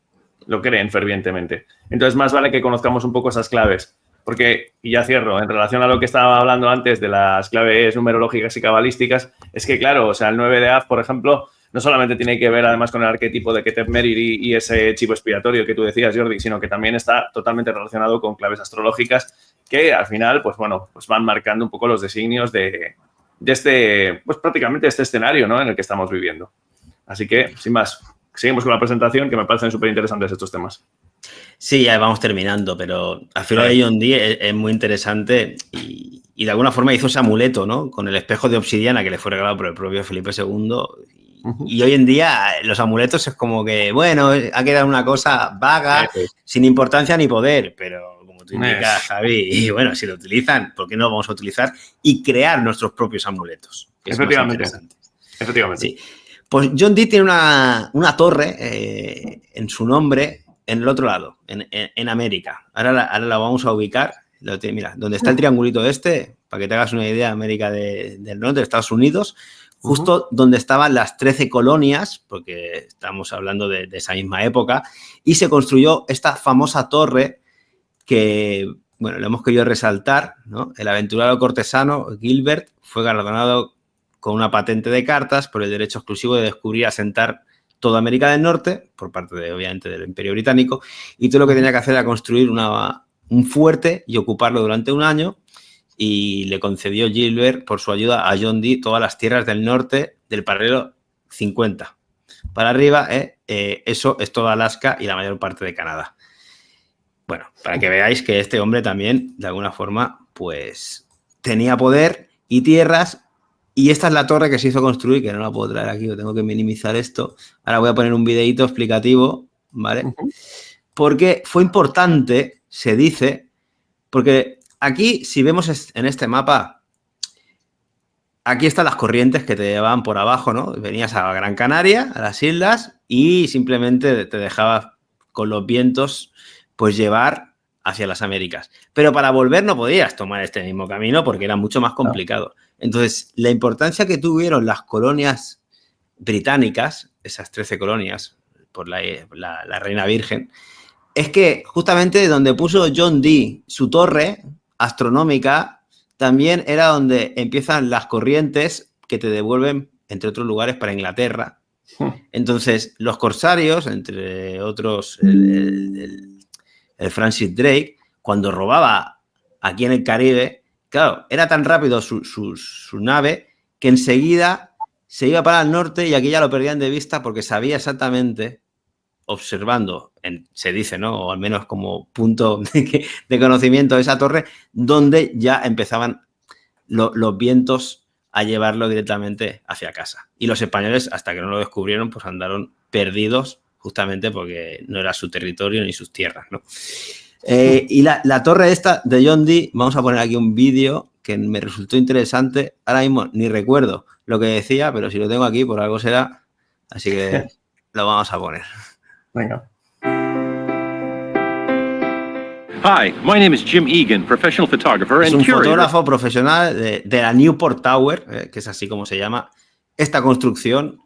Lo creen fervientemente. Entonces, más vale que conozcamos un poco esas claves. Porque, y ya cierro, en relación a lo que estaba hablando antes de las claves numerológicas y cabalísticas, es que, claro, o sea, el 9 de Av, por ejemplo, no solamente tiene que ver además con el arquetipo de Ketef Meriri y ese chivo expiatorio que tú decías, Jordi, sino que también está totalmente relacionado con claves astrológicas que, al final, pues bueno, pues van marcando un poco los designios de este, pues prácticamente este escenario, ¿no? En el que estamos viviendo. Así que, sin más, seguimos con la presentación, que me parecen súper interesantes estos temas. Sí, ya vamos terminando, pero al final de John Dee es muy interesante y de alguna forma hizo ese amuleto, ¿no? Con el espejo de obsidiana que le fue regalado por el propio Felipe II. Y hoy en día los amuletos es como que, bueno, ha quedado una cosa vaga, sin importancia ni poder, pero como tú indicas, Javi, y bueno, si lo utilizan, ¿por qué no lo vamos a utilizar? Y crear nuestros propios amuletos. Efectivamente. Sí. Pues John Dee tiene una torre en su nombre en el otro lado, en América. Ahora la vamos a ubicar. Mira, donde está el triangulito para que te hagas una idea, América del Norte, de Estados Unidos, justo donde estaban las 13 colonias, porque estamos hablando de esa misma época, y se construyó esta famosa torre que, bueno, le hemos querido resaltar, ¿no? El aventurero cortesano Gilbert fue galardonado con una patente de cartas por el derecho exclusivo de descubrir y asentar toda América del Norte, por parte, obviamente, del Imperio Británico, y todo lo que tenía que hacer era construir un fuerte y ocuparlo durante un año, y le concedió Gilbert, por su ayuda a John Dee, todas las tierras del norte del paralelo 50. Para arriba, eso es toda Alaska y la mayor parte de Canadá. Bueno, para que veáis que este hombre también, de alguna forma, pues tenía poder y tierras. Y esta es la torre que se hizo construir, que no la puedo traer aquí, tengo que minimizar esto. Ahora voy a poner un videíto explicativo, ¿vale? Porque fue importante, se dice, porque aquí, si vemos en este mapa, aquí están las corrientes que te llevaban por abajo, ¿no? Venías a Gran Canaria, a las islas, y simplemente te dejabas con los vientos, pues llevar hacia las Américas. Pero para volver no podías tomar este mismo camino porque era mucho más complicado. Entonces, la importancia que tuvieron las colonias británicas, esas 13 colonias por la Reina Virgen, es que justamente donde puso John Dee su torre astronómica, también era donde empiezan las corrientes que te devuelven, entre otros lugares, para Inglaterra. Entonces, los corsarios, entre otros el Francis Drake, cuando robaba aquí en el Caribe, claro, era tan rápido su nave que enseguida se iba para el norte y aquí ya lo perdían de vista porque sabía exactamente, observando, se dice, ¿no? O al menos como punto de conocimiento de esa torre, donde ya empezaban los vientos a llevarlo directamente hacia casa. Y los españoles, hasta que no lo descubrieron, pues andaron perdidos justamente porque no era su territorio ni sus tierras, ¿no? Y la torre esta de John Dee, vamos a poner aquí un vídeo que me resultó interesante. Ahora mismo ni recuerdo lo que decía, pero si lo tengo aquí, por algo será. Así que lo vamos a poner. Venga. Hi, my name is Jim Egan, professional photographer and es un curator. Fotógrafo profesional de la Newport Tower, que es así como se llama esta construcción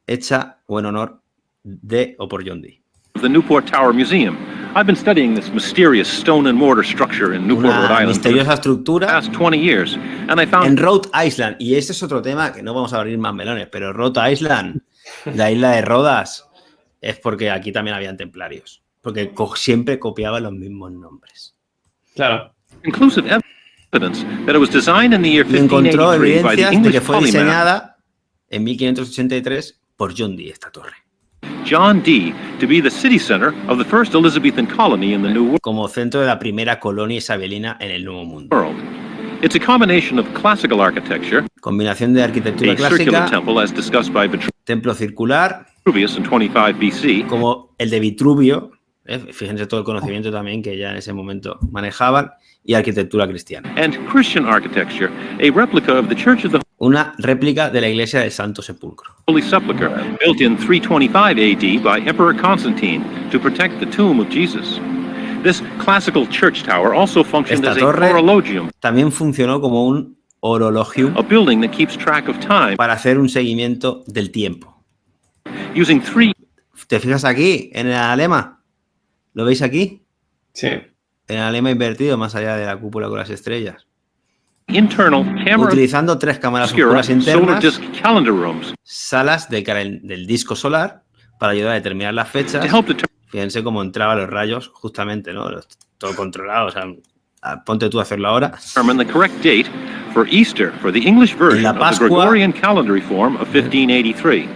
hecha o en honor de o por John Dee. The Newport Tower Museum. I've been studying this mysterious stone and mortar structure in Newport, Rhode Una Island misteriosa for the estructura past 20 years, and I found en Rhode Island. Y ese es otro tema que no vamos a abrir más melones, pero Rhode Island, la isla de Rodas, es porque aquí también habían templarios. Porque siempre copiaban los mismos nombres. Claro. inclusive evidence that it was designed in the year Y encontró 1583 by the evidencias de English que fue polymath diseñada en 1583 por John Dee, esta torre. John Dee to be the city center of the first Elizabethan colony in the New Como centro de la primera colonia isabelina en el Nuevo Mundo. World. It's a combination of classical architecture, Combinación de arquitectura a circular clásica, temple as discussed by templo circular, Vitruvius in 25 BC, como el de Vitruvio, fíjense todo el conocimiento también que ya en ese momento manejaban, y arquitectura cristiana. and Christian architecture, a replica of the Church of the Una réplica de la iglesia del Santo Sepulcro. Holy Sepulchre, built in 325 AD by Emperor Constantine to protect the tomb of Jesus. This classical church tower also functioned Esta as a torre horologium, también funcionó como un horologium a building that keeps track of time para hacer un seguimiento del tiempo. using three ¿Te fijas aquí, en el lema? ¿Lo veis aquí? Sí. En el lema invertido, más allá de la cúpula con las estrellas. internal camera Utilizando 3 cámaras obscura oscuras solar internas, disk calendar rooms salas del disco solar, para ayudar a determinar las fechas. to help determine Fíjense cómo entraban los rayos, justamente, ¿no? Todo controlado, o sea, ponte tú a hacerlo ahora. the correct date for Easter for the English version la of the Pascua. Gregorian calendar reform of 1583.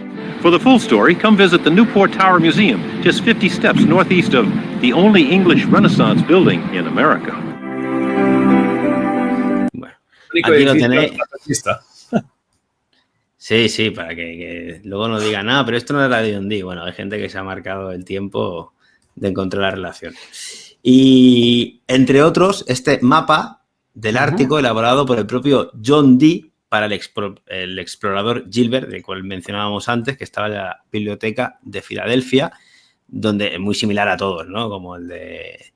For the full story, come visit the Newport Tower Museum, just 50 steps northeast of the only English Renaissance building in America. Bueno, Único aquí lo edificio tenéis. renacentista. Sí, para que luego no digan nada, pero esto no era de John Dee. Bueno, hay gente que se ha marcado el tiempo de encontrar la relación. Y, entre otros, este mapa del Ártico elaborado por el propio John Dee para el explorador Gilbert, del cual mencionábamos antes, que estaba en la biblioteca de Filadelfia, donde es muy similar a todos, ¿no? Como el de...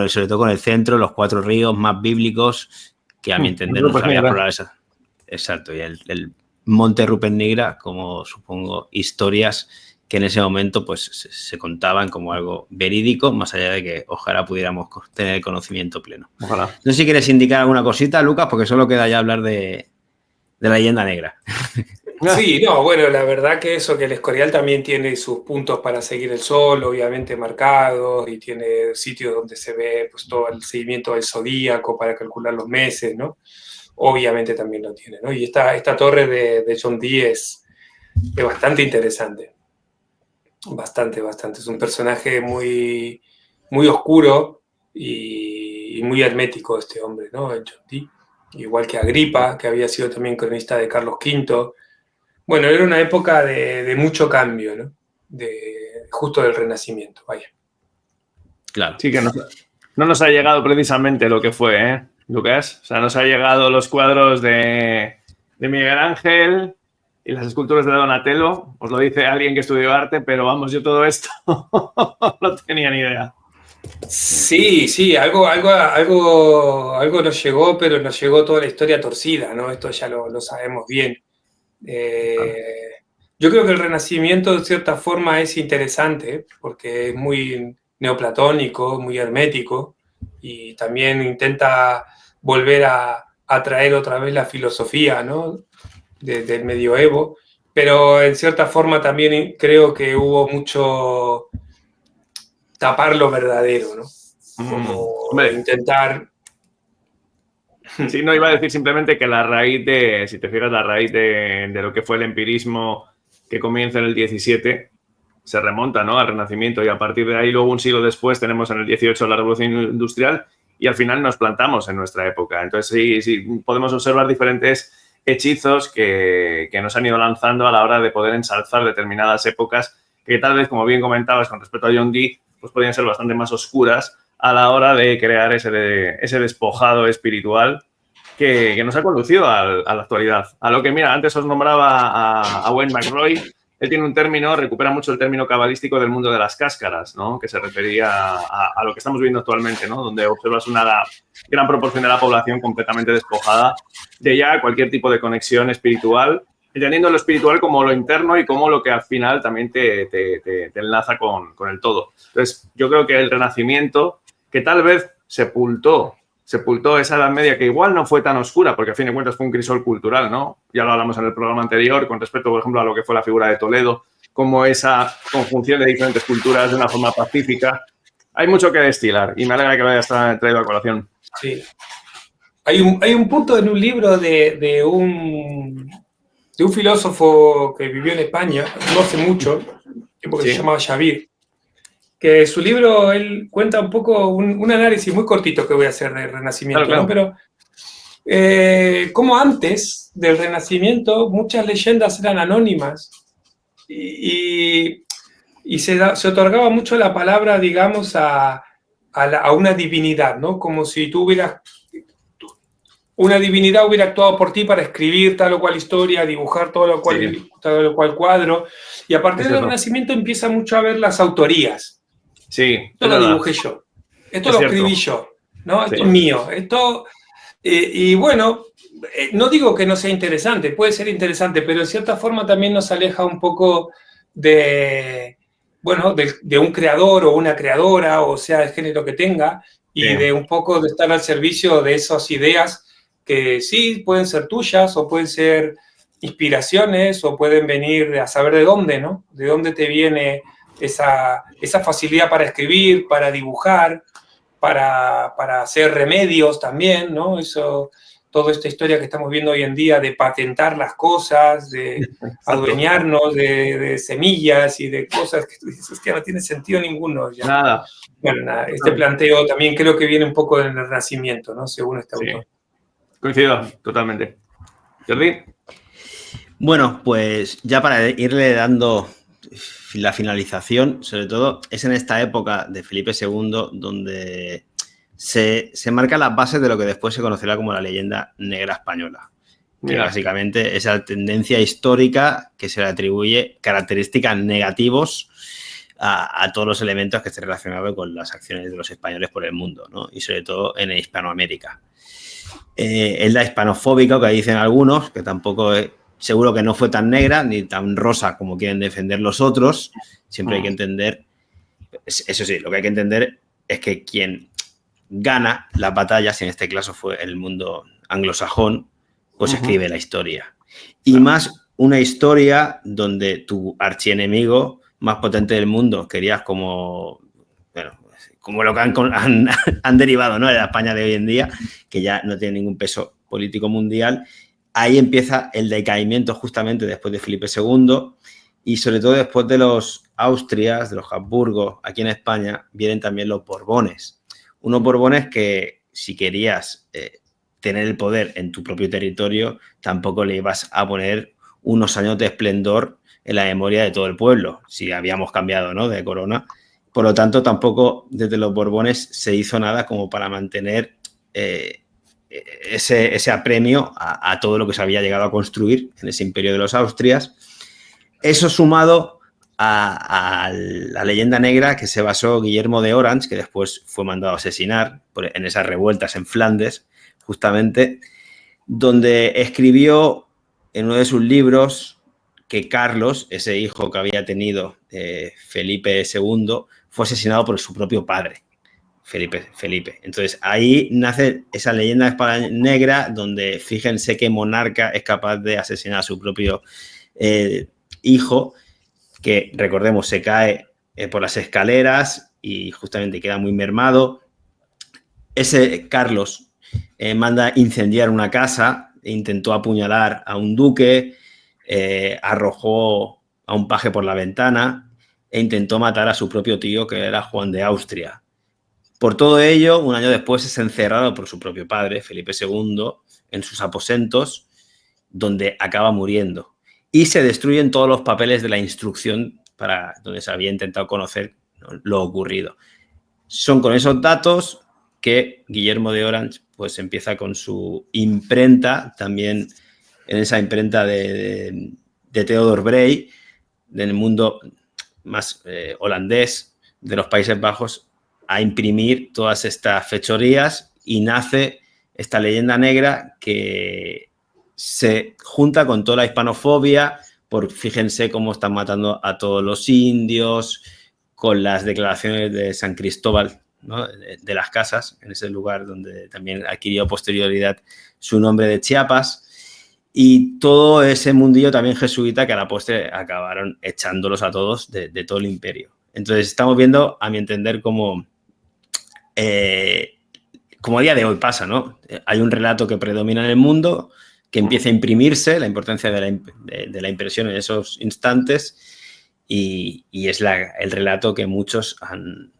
sobre todo con el centro, los 4 ríos más bíblicos, que a mi entender no sabía explorar esa. Exacto, y el Monte Rupert Nigra, como supongo, historias que en ese momento pues se contaban como algo verídico, más allá de que ojalá pudiéramos tener el conocimiento pleno. Ojalá. No sé si quieres indicar alguna cosita, Lucas, porque solo queda ya hablar de la leyenda negra. Sí, no, bueno, la verdad que eso, que el Escorial también tiene sus puntos para seguir el sol, obviamente marcados, y tiene sitios donde se ve pues todo el seguimiento del zodíaco para calcular los meses, ¿no? Obviamente también lo tiene, ¿no? Y esta torre de John Dee es bastante interesante. Bastante. Es un personaje muy, muy oscuro y muy hermético este hombre, ¿no? John Dee. Igual que Agripa, que había sido también cronista de Carlos V. Bueno, era una época de mucho cambio, ¿no? Justo del Renacimiento, vaya. Claro. Sí, que no nos ha llegado precisamente lo que fue, ¿eh, Lucas? O sea, nos ha llegado los cuadros de Miguel Ángel y las esculturas de Donatello. Os lo dice alguien que estudió arte, pero vamos, yo todo esto no tenía ni idea. Sí, algo nos llegó, pero nos llegó toda la historia torcida, ¿no? Esto ya lo sabemos bien. Yo creo que el Renacimiento, de cierta forma, es interesante, porque es muy neoplatónico, muy hermético, y también intenta volver a traer otra vez la filosofía, ¿no? Del medioevo, pero en cierta forma también creo que hubo mucho tapar lo verdadero, ¿no? Como intentar... Sí, no, iba a decir simplemente que la raíz si te fijas, la raíz de lo que fue el empirismo que comienza en el 17 se remonta, ¿no?, al Renacimiento, y a partir de ahí luego un siglo después tenemos en el 18 la Revolución Industrial y al final nos plantamos en nuestra época. Entonces sí podemos observar diferentes hechizos que nos han ido lanzando a la hora de poder ensalzar determinadas épocas que tal vez, como bien comentabas con respecto a John Dee, pues podrían ser bastante más oscuras a la hora de crear ese despojado espiritual que nos ha conducido a la actualidad. A lo que, mira, antes os nombraba a Wayne McRoy. Él tiene un término, recupera mucho el término cabalístico del mundo de las cáscaras, ¿no?, que se refería a lo que estamos viviendo actualmente, ¿no?, donde observas una gran proporción de la población completamente despojada de ya cualquier tipo de conexión espiritual, entendiendo lo espiritual como lo interno y como lo que al final también te enlaza con el todo. Entonces, yo creo que el Renacimiento, que tal vez sepultó esa Edad Media, que igual no fue tan oscura, porque a fin de cuentas fue un crisol cultural, ¿no? Ya lo hablamos en el programa anterior con respecto, por ejemplo, a lo que fue la figura de Toledo, como esa conjunción de diferentes culturas de una forma pacífica. Hay mucho que destilar y me alegra que lo hayas traído a colación. Sí. Hay un punto en un libro de un filósofo que vivió en España no hace mucho, que se llamaba Xavier, que su libro, él cuenta un poco, un análisis muy cortito que voy a hacer del Renacimiento, claro. ¿No? Pero como antes del Renacimiento muchas leyendas eran anónimas y se otorgaba mucho la palabra, digamos, a una divinidad, ¿no? Como si una divinidad hubiera actuado por ti para escribir tal o cual historia, dibujar tal o cual cuadro, y a partir del Renacimiento empieza mucho a ver las autorías. Sí, esto lo dibujé yo, esto lo escribí yo, ¿no? Esto es mío, esto... y bueno, no digo que no sea interesante, puede ser interesante, pero en cierta forma también nos aleja un poco de un creador o una creadora, o sea, el género que tenga, y de un poco de estar al servicio de esas ideas que sí pueden ser tuyas, o pueden ser inspiraciones, o pueden venir a saber de dónde, ¿no? De dónde te viene esa facilidad para escribir, para dibujar, para hacer remedios también, ¿no? Toda esta historia que estamos viendo hoy en día de patentar las cosas, de adueñarnos de semillas y de cosas que tú dices que no tiene sentido ninguno. Ya. Nada. Bueno, este planteo también creo que viene un poco del Renacimiento, ¿no? Según este autor. Coincido totalmente. Jordi. Bueno, pues ya para irle dando la finalización, sobre todo, es en esta época de Felipe II donde se marcan las bases de lo que después se conocerá como la leyenda negra española. Que básicamente es la tendencia histórica que se le atribuye características negativos a todos los elementos que se relacionaban con las acciones de los españoles por el mundo, ¿no? Y sobre todo en Hispanoamérica. Es la hispanofóbica, que dicen algunos, que tampoco seguro que no fue tan negra ni tan rosa como quieren defender los otros. Siempre hay que entender, eso sí, lo que hay que entender es que quien gana las batallas, en este caso fue el mundo anglosajón, pues escribe la historia. Y más una historia donde tu archienemigo más potente del mundo querías como lo que han derivado, ¿no?, de la España de hoy en día, que ya no tiene ningún peso político mundial. Ahí empieza el decaimiento justamente después de Felipe II y sobre todo después de los Austrias, de los Habsburgos, aquí en España vienen también los Borbones. Unos Borbones que si querías tener el poder en tu propio territorio, tampoco le ibas a poner unos años de esplendor en la memoria de todo el pueblo, si habíamos cambiado, ¿no?, de corona. Por lo tanto, tampoco desde los Borbones se hizo nada como para mantener ese apremio a todo lo que se había llegado a construir en ese imperio de los Austrias. Eso sumado a la leyenda negra que se basó Guillermo de Orange, que después fue mandado a asesinar en esas revueltas en Flandes, justamente, donde escribió en uno de sus libros que Carlos, ese hijo que había tenido Felipe II, fue asesinado por su propio padre, Felipe. Entonces, ahí nace esa leyenda negra donde fíjense qué monarca es capaz de asesinar a su propio hijo, que, recordemos, se cae por las escaleras y justamente queda muy mermado. Ese Carlos manda incendiar una casa, intentó apuñalar a un duque, arrojó a un paje por la ventana e intentó matar a su propio tío, que era Juan de Austria. Por todo ello, un año después es encerrado por su propio padre, Felipe II, en sus aposentos, donde acaba muriendo. Y se destruyen todos los papeles de la instrucción para donde se había intentado conocer, ¿no?, lo ocurrido. Son con esos datos que Guillermo de Orange pues empieza con su imprenta, también en esa imprenta de Theodor Bray, del mundo más holandés, de los Países Bajos, a imprimir todas estas fechorías y nace esta leyenda negra que se junta con toda la hispanofobia, fíjense cómo están matando a todos los indios, con las declaraciones de San Cristóbal, ¿no?, de las Casas, en ese lugar donde también adquirió posterioridad su nombre de Chiapas, y todo ese mundillo también jesuita que a la postre acabaron echándolos a todos de todo el imperio. Entonces estamos viendo, a mi entender, como a día de hoy pasa, ¿no? Hay un relato que predomina en el mundo, que empieza a imprimirse, la importancia de la impresión en esos instantes, y es el relato que muchos han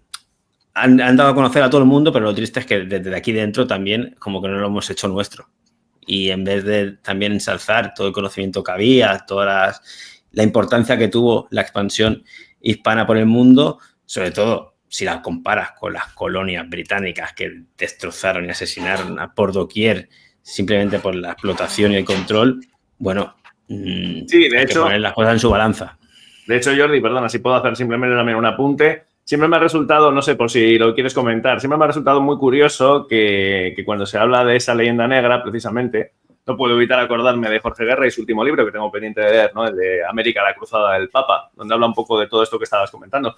dado a conocer a todo el mundo, pero lo triste es que desde aquí dentro también como que no lo hemos hecho nuestro. Y en vez de también ensalzar todo el conocimiento que había, toda la importancia que tuvo la expansión hispana por el mundo, sobre todo si la comparas con las colonias británicas que destrozaron y asesinaron por doquier simplemente por la explotación y el control, bueno, sí, de hecho, poner las cosas en su balanza. De hecho, Jordi, perdona, si puedo hacer simplemente también un apunte. Siempre me ha resultado, no sé por si lo quieres comentar, siempre me ha resultado muy curioso que cuando se habla de esa leyenda negra, precisamente, no puedo evitar acordarme de Jorge Guerra y su último libro que tengo pendiente de leer, ¿no?, el de América, la cruzada del Papa, donde habla un poco de todo esto que estabas comentando.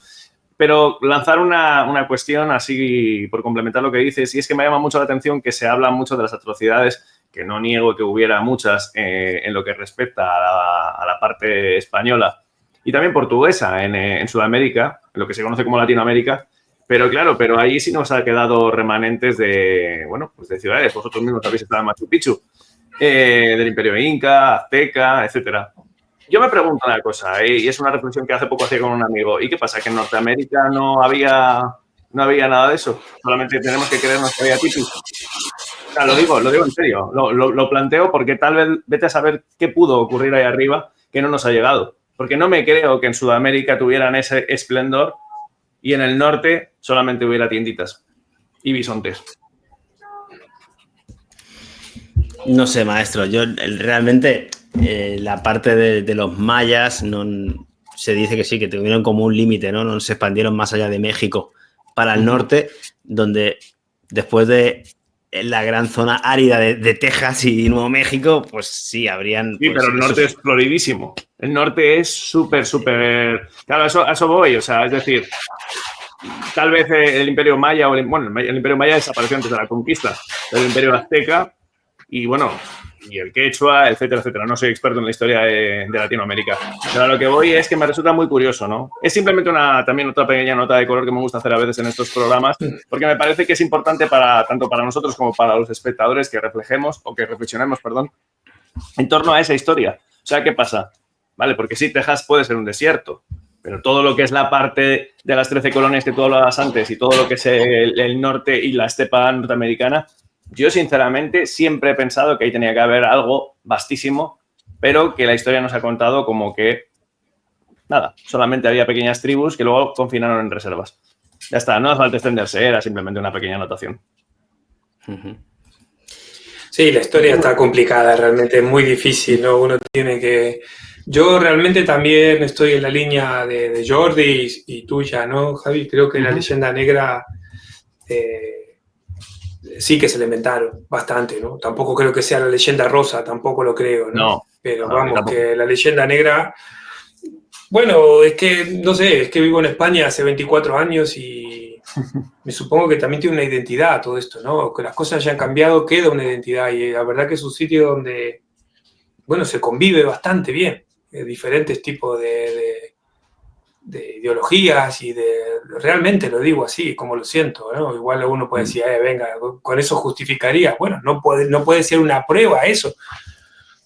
Pero lanzar una cuestión así por complementar lo que dices, y es que me llama mucho la atención que se habla mucho de las atrocidades, que no niego que hubiera muchas en lo que respecta a la parte española y también portuguesa en Sudamérica, en lo que se conoce como Latinoamérica, pero claro, ahí sí nos ha quedado remanentes de, bueno, pues de ciudades. Vosotros mismos habéis estado en Machu Picchu, del Imperio Inca, Azteca, etcétera. Yo me pregunto una cosa, y es una reflexión que hace poco hacía con un amigo. ¿Y qué pasa? ¿Que en Norteamérica no había nada de eso? Solamente tenemos que creernos que había tipis. O sea, lo digo en serio. Lo planteo porque tal vez vete a saber qué pudo ocurrir ahí arriba que no nos ha llegado. Porque no me creo que en Sudamérica tuvieran ese esplendor y en el norte solamente hubiera tienditas y bisontes. No sé, maestro. Yo realmente la parte de los mayas se dice que sí, que tuvieron como un límite, ¿no? No se expandieron más allá de México para el norte, donde después de la gran zona árida de Texas y Nuevo México, pues sí, habrían... Sí, pues, pero el norte es floridísimo. El norte es súper... Claro, a eso voy, o sea, es decir, tal vez el Imperio Maya, el Imperio Maya desapareció antes de la conquista, el Imperio Azteca y, bueno, y el Quechua, etcétera, etcétera. No soy experto en la historia de Latinoamérica. Pero a lo que voy es que me resulta muy curioso, ¿no? Es simplemente también otra pequeña nota de color que me gusta hacer a veces en estos programas, porque me parece que es importante tanto para nosotros como para los espectadores que reflexionemos, en torno a esa historia. O sea, ¿qué pasa? Vale, porque sí, Texas puede ser un desierto, pero todo lo que es la parte de las 13 colonias que tú hablabas antes y todo lo que es el norte y la estepa norteamericana, yo, sinceramente, siempre he pensado que ahí tenía que haber algo vastísimo, pero que la historia nos ha contado como que, nada, solamente había pequeñas tribus que luego confinaron en reservas. Ya está, no hace falta extenderse, era simplemente una pequeña anotación. Sí, la historia está complicada, realmente es muy difícil, ¿no? Uno tiene que Yo realmente también estoy en la línea de Jordi y tuya, ¿no, Javi? Creo que la leyenda negra sí que se le inventaron bastante, ¿no? Tampoco creo que sea la leyenda rosa, tampoco lo creo, ¿no? No. Pero vamos, que la leyenda negra... Bueno, es que, no sé, es que vivo en España hace 24 años y me supongo que también tiene una identidad todo esto, ¿no? Que las cosas hayan cambiado, queda una identidad y la verdad que es un sitio donde, bueno, se convive bastante bien, diferentes tipos de ideologías y realmente lo digo así, como lo siento, ¿no? Igual uno puede decir, venga, con eso justificaría. Bueno, no puede ser una prueba eso,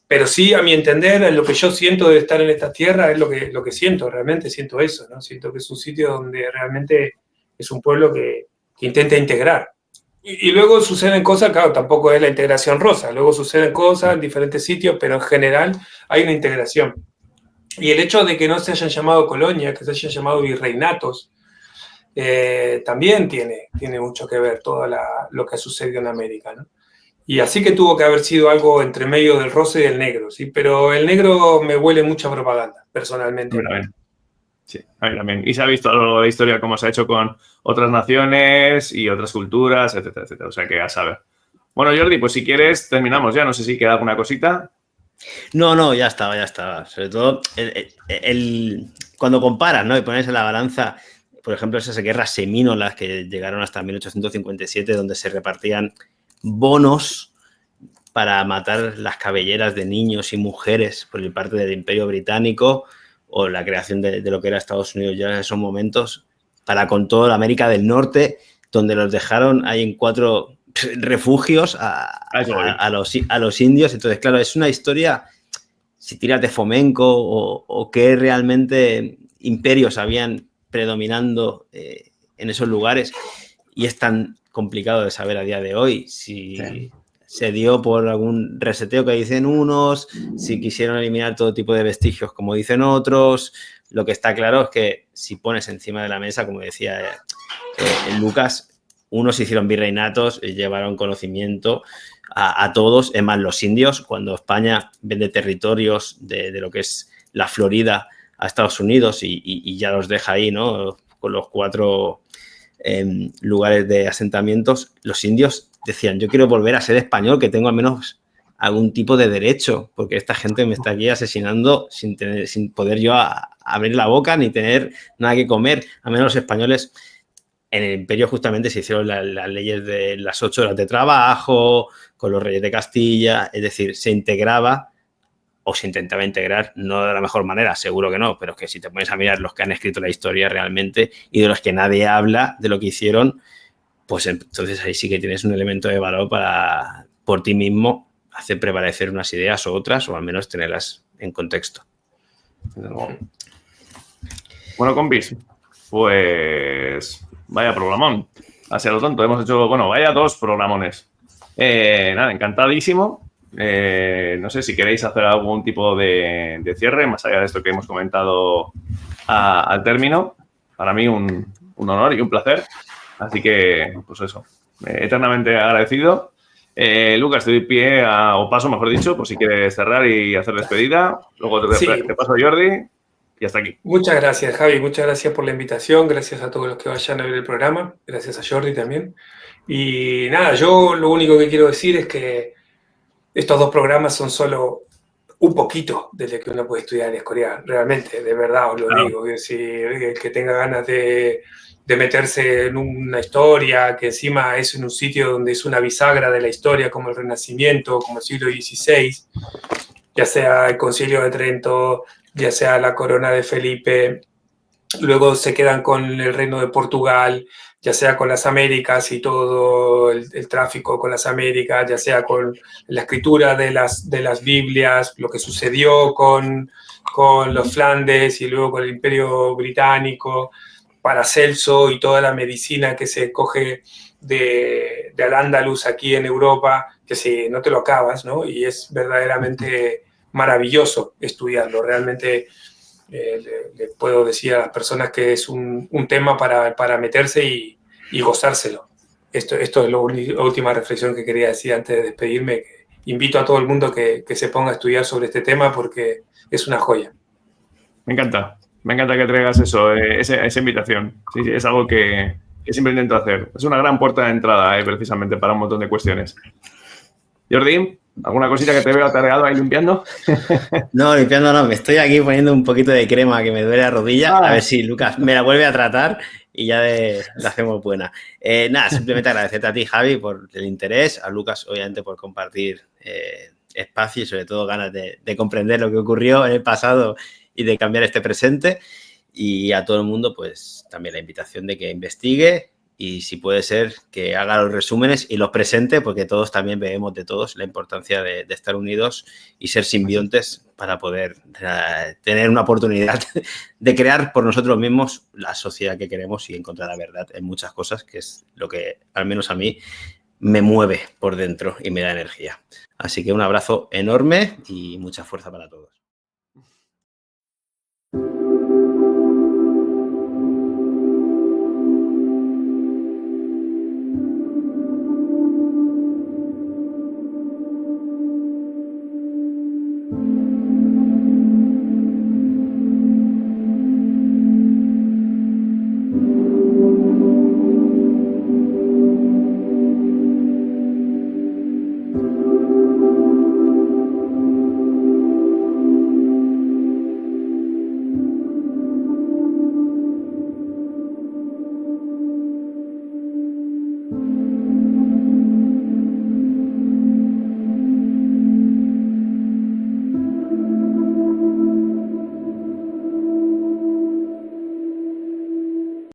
pero sí, a mi entender, lo que yo siento de estar en esta tierra es lo que siento, realmente siento eso, ¿no? Siento que es un sitio donde realmente es un pueblo que intenta integrar. Y luego suceden cosas, claro, tampoco es la integración rosa, luego suceden cosas en diferentes sitios, pero en general hay una integración. Y el hecho de que no se hayan llamado colonia, que se hayan llamado virreinatos, también tiene mucho que ver todo lo que ha sucedido en América, ¿no? Y así que tuvo que haber sido algo entre medio del rosa y del negro, ¿sí? Pero el negro me huele mucha propaganda, personalmente. Sí, a mí también. Y se ha visto a lo largo de la historia cómo se ha hecho con otras naciones y otras culturas, etcétera, etcétera. O sea que a saber. Bueno, Jordi, pues si quieres terminamos ya. No sé si queda alguna cosita. No, ya estaba. Sobre todo, cuando comparas, ¿no? Y pones en la balanza, por ejemplo, esas guerras semínolas que llegaron hasta 1857, donde se repartían bonos para matar las cabelleras de niños y mujeres por parte del Imperio Británico, o la creación de lo que era Estados Unidos ya en esos momentos, para con toda la América del Norte, donde los dejaron ahí en 4 refugios a los indios. Entonces, claro, es una historia, si tiras de Fomenko o qué realmente imperios habían predominando en esos lugares, y es tan complicado de saber a día de hoy si se dio por algún reseteo que dicen unos, si quisieron eliminar todo tipo de vestigios como dicen otros. Lo que está claro es que si pones encima de la mesa, como decía Lucas, unos hicieron virreinatos y llevaron conocimiento a todos. Es más, los indios, cuando España vende territorios de lo que es la Florida a Estados Unidos y ya los deja ahí, ¿no? Con los 4 lugares de asentamientos, los indios decían, yo quiero volver a ser español, que tengo al menos algún tipo de derecho, porque esta gente me está aquí asesinando sin poder yo abrir la boca ni tener nada que comer. A menos los españoles, en el imperio justamente se hicieron las leyes de las 8 horas de trabajo, con los reyes de Castilla, es decir, se integraba o se intentaba integrar, no de la mejor manera, seguro que no, pero es que si te pones a mirar los que han escrito la historia realmente y de los que nadie habla de lo que hicieron, pues entonces ahí sí que tienes un elemento de valor para, por ti mismo, hacer prevalecer unas ideas o otras, o al menos tenerlas en contexto. Bueno, compis, pues vaya programón. Así a lo tonto, hemos hecho, bueno, vaya 2 programones. Nada, encantadísimo. No sé si queréis hacer algún tipo de cierre, más allá de esto que hemos comentado al término. Para mí un honor y un placer. Así que, pues eso, eternamente agradecido. Lucas, te doy pie o paso, mejor dicho, por si quieres cerrar y hacer despedida. Luego te paso a Jordi y hasta aquí. Muchas gracias, Javi. Muchas gracias por la invitación. Gracias a todos los que vayan a ver el programa. Gracias a Jordi también. Y nada, yo lo único que quiero decir es que estos 2 programas son solo un poquito de lo que uno puede estudiar en Escorial. Realmente, de verdad os lo digo. Es decir, que tenga ganas de meterse en una historia, que encima es en un sitio donde es una bisagra de la historia, como el Renacimiento, como el siglo XVI, ya sea el Concilio de Trento, ya sea la corona de Felipe, luego se quedan con el reino de Portugal, ya sea con las Américas y todo el tráfico con las Américas, ya sea con la escritura de las Biblias, lo que sucedió con los Flandes y luego con el Imperio Británico, Paracelso y toda la medicina que se coge de Al-Ándalus aquí en Europa, que si no te lo acabas, ¿no? Y es verdaderamente maravilloso estudiarlo. Realmente le puedo decir a las personas que es un tema para meterse y gozárselo. Esto es la última reflexión que quería decir antes de despedirme, invito a todo el mundo que se ponga a estudiar sobre este tema porque es una joya. Me encanta que traigas eso, esa invitación. Sí, es algo que siempre intento hacer. Es una gran puerta de entrada, precisamente, para un montón de cuestiones. Jordi, ¿alguna cosita que te veo atareado ahí limpiando? No, limpiando no, me estoy aquí poniendo un poquito de crema que me duele la rodilla, a ver si Lucas me la vuelve a tratar y ya la hacemos buena. Nada, simplemente agradecerte a ti, Javi, por el interés, a Lucas, obviamente, por compartir espacio y sobre todo ganas de comprender lo que ocurrió en el pasado y de cambiar este presente, y a todo el mundo, pues, también la invitación de que investigue y, si puede ser, que haga los resúmenes y los presente, porque todos también vemos de todos la importancia de estar unidos y ser simbiontes para poder tener una oportunidad de crear por nosotros mismos la sociedad que queremos y encontrar la verdad en muchas cosas, que es lo que, al menos a mí, me mueve por dentro y me da energía. Así que un abrazo enorme y mucha fuerza para todos.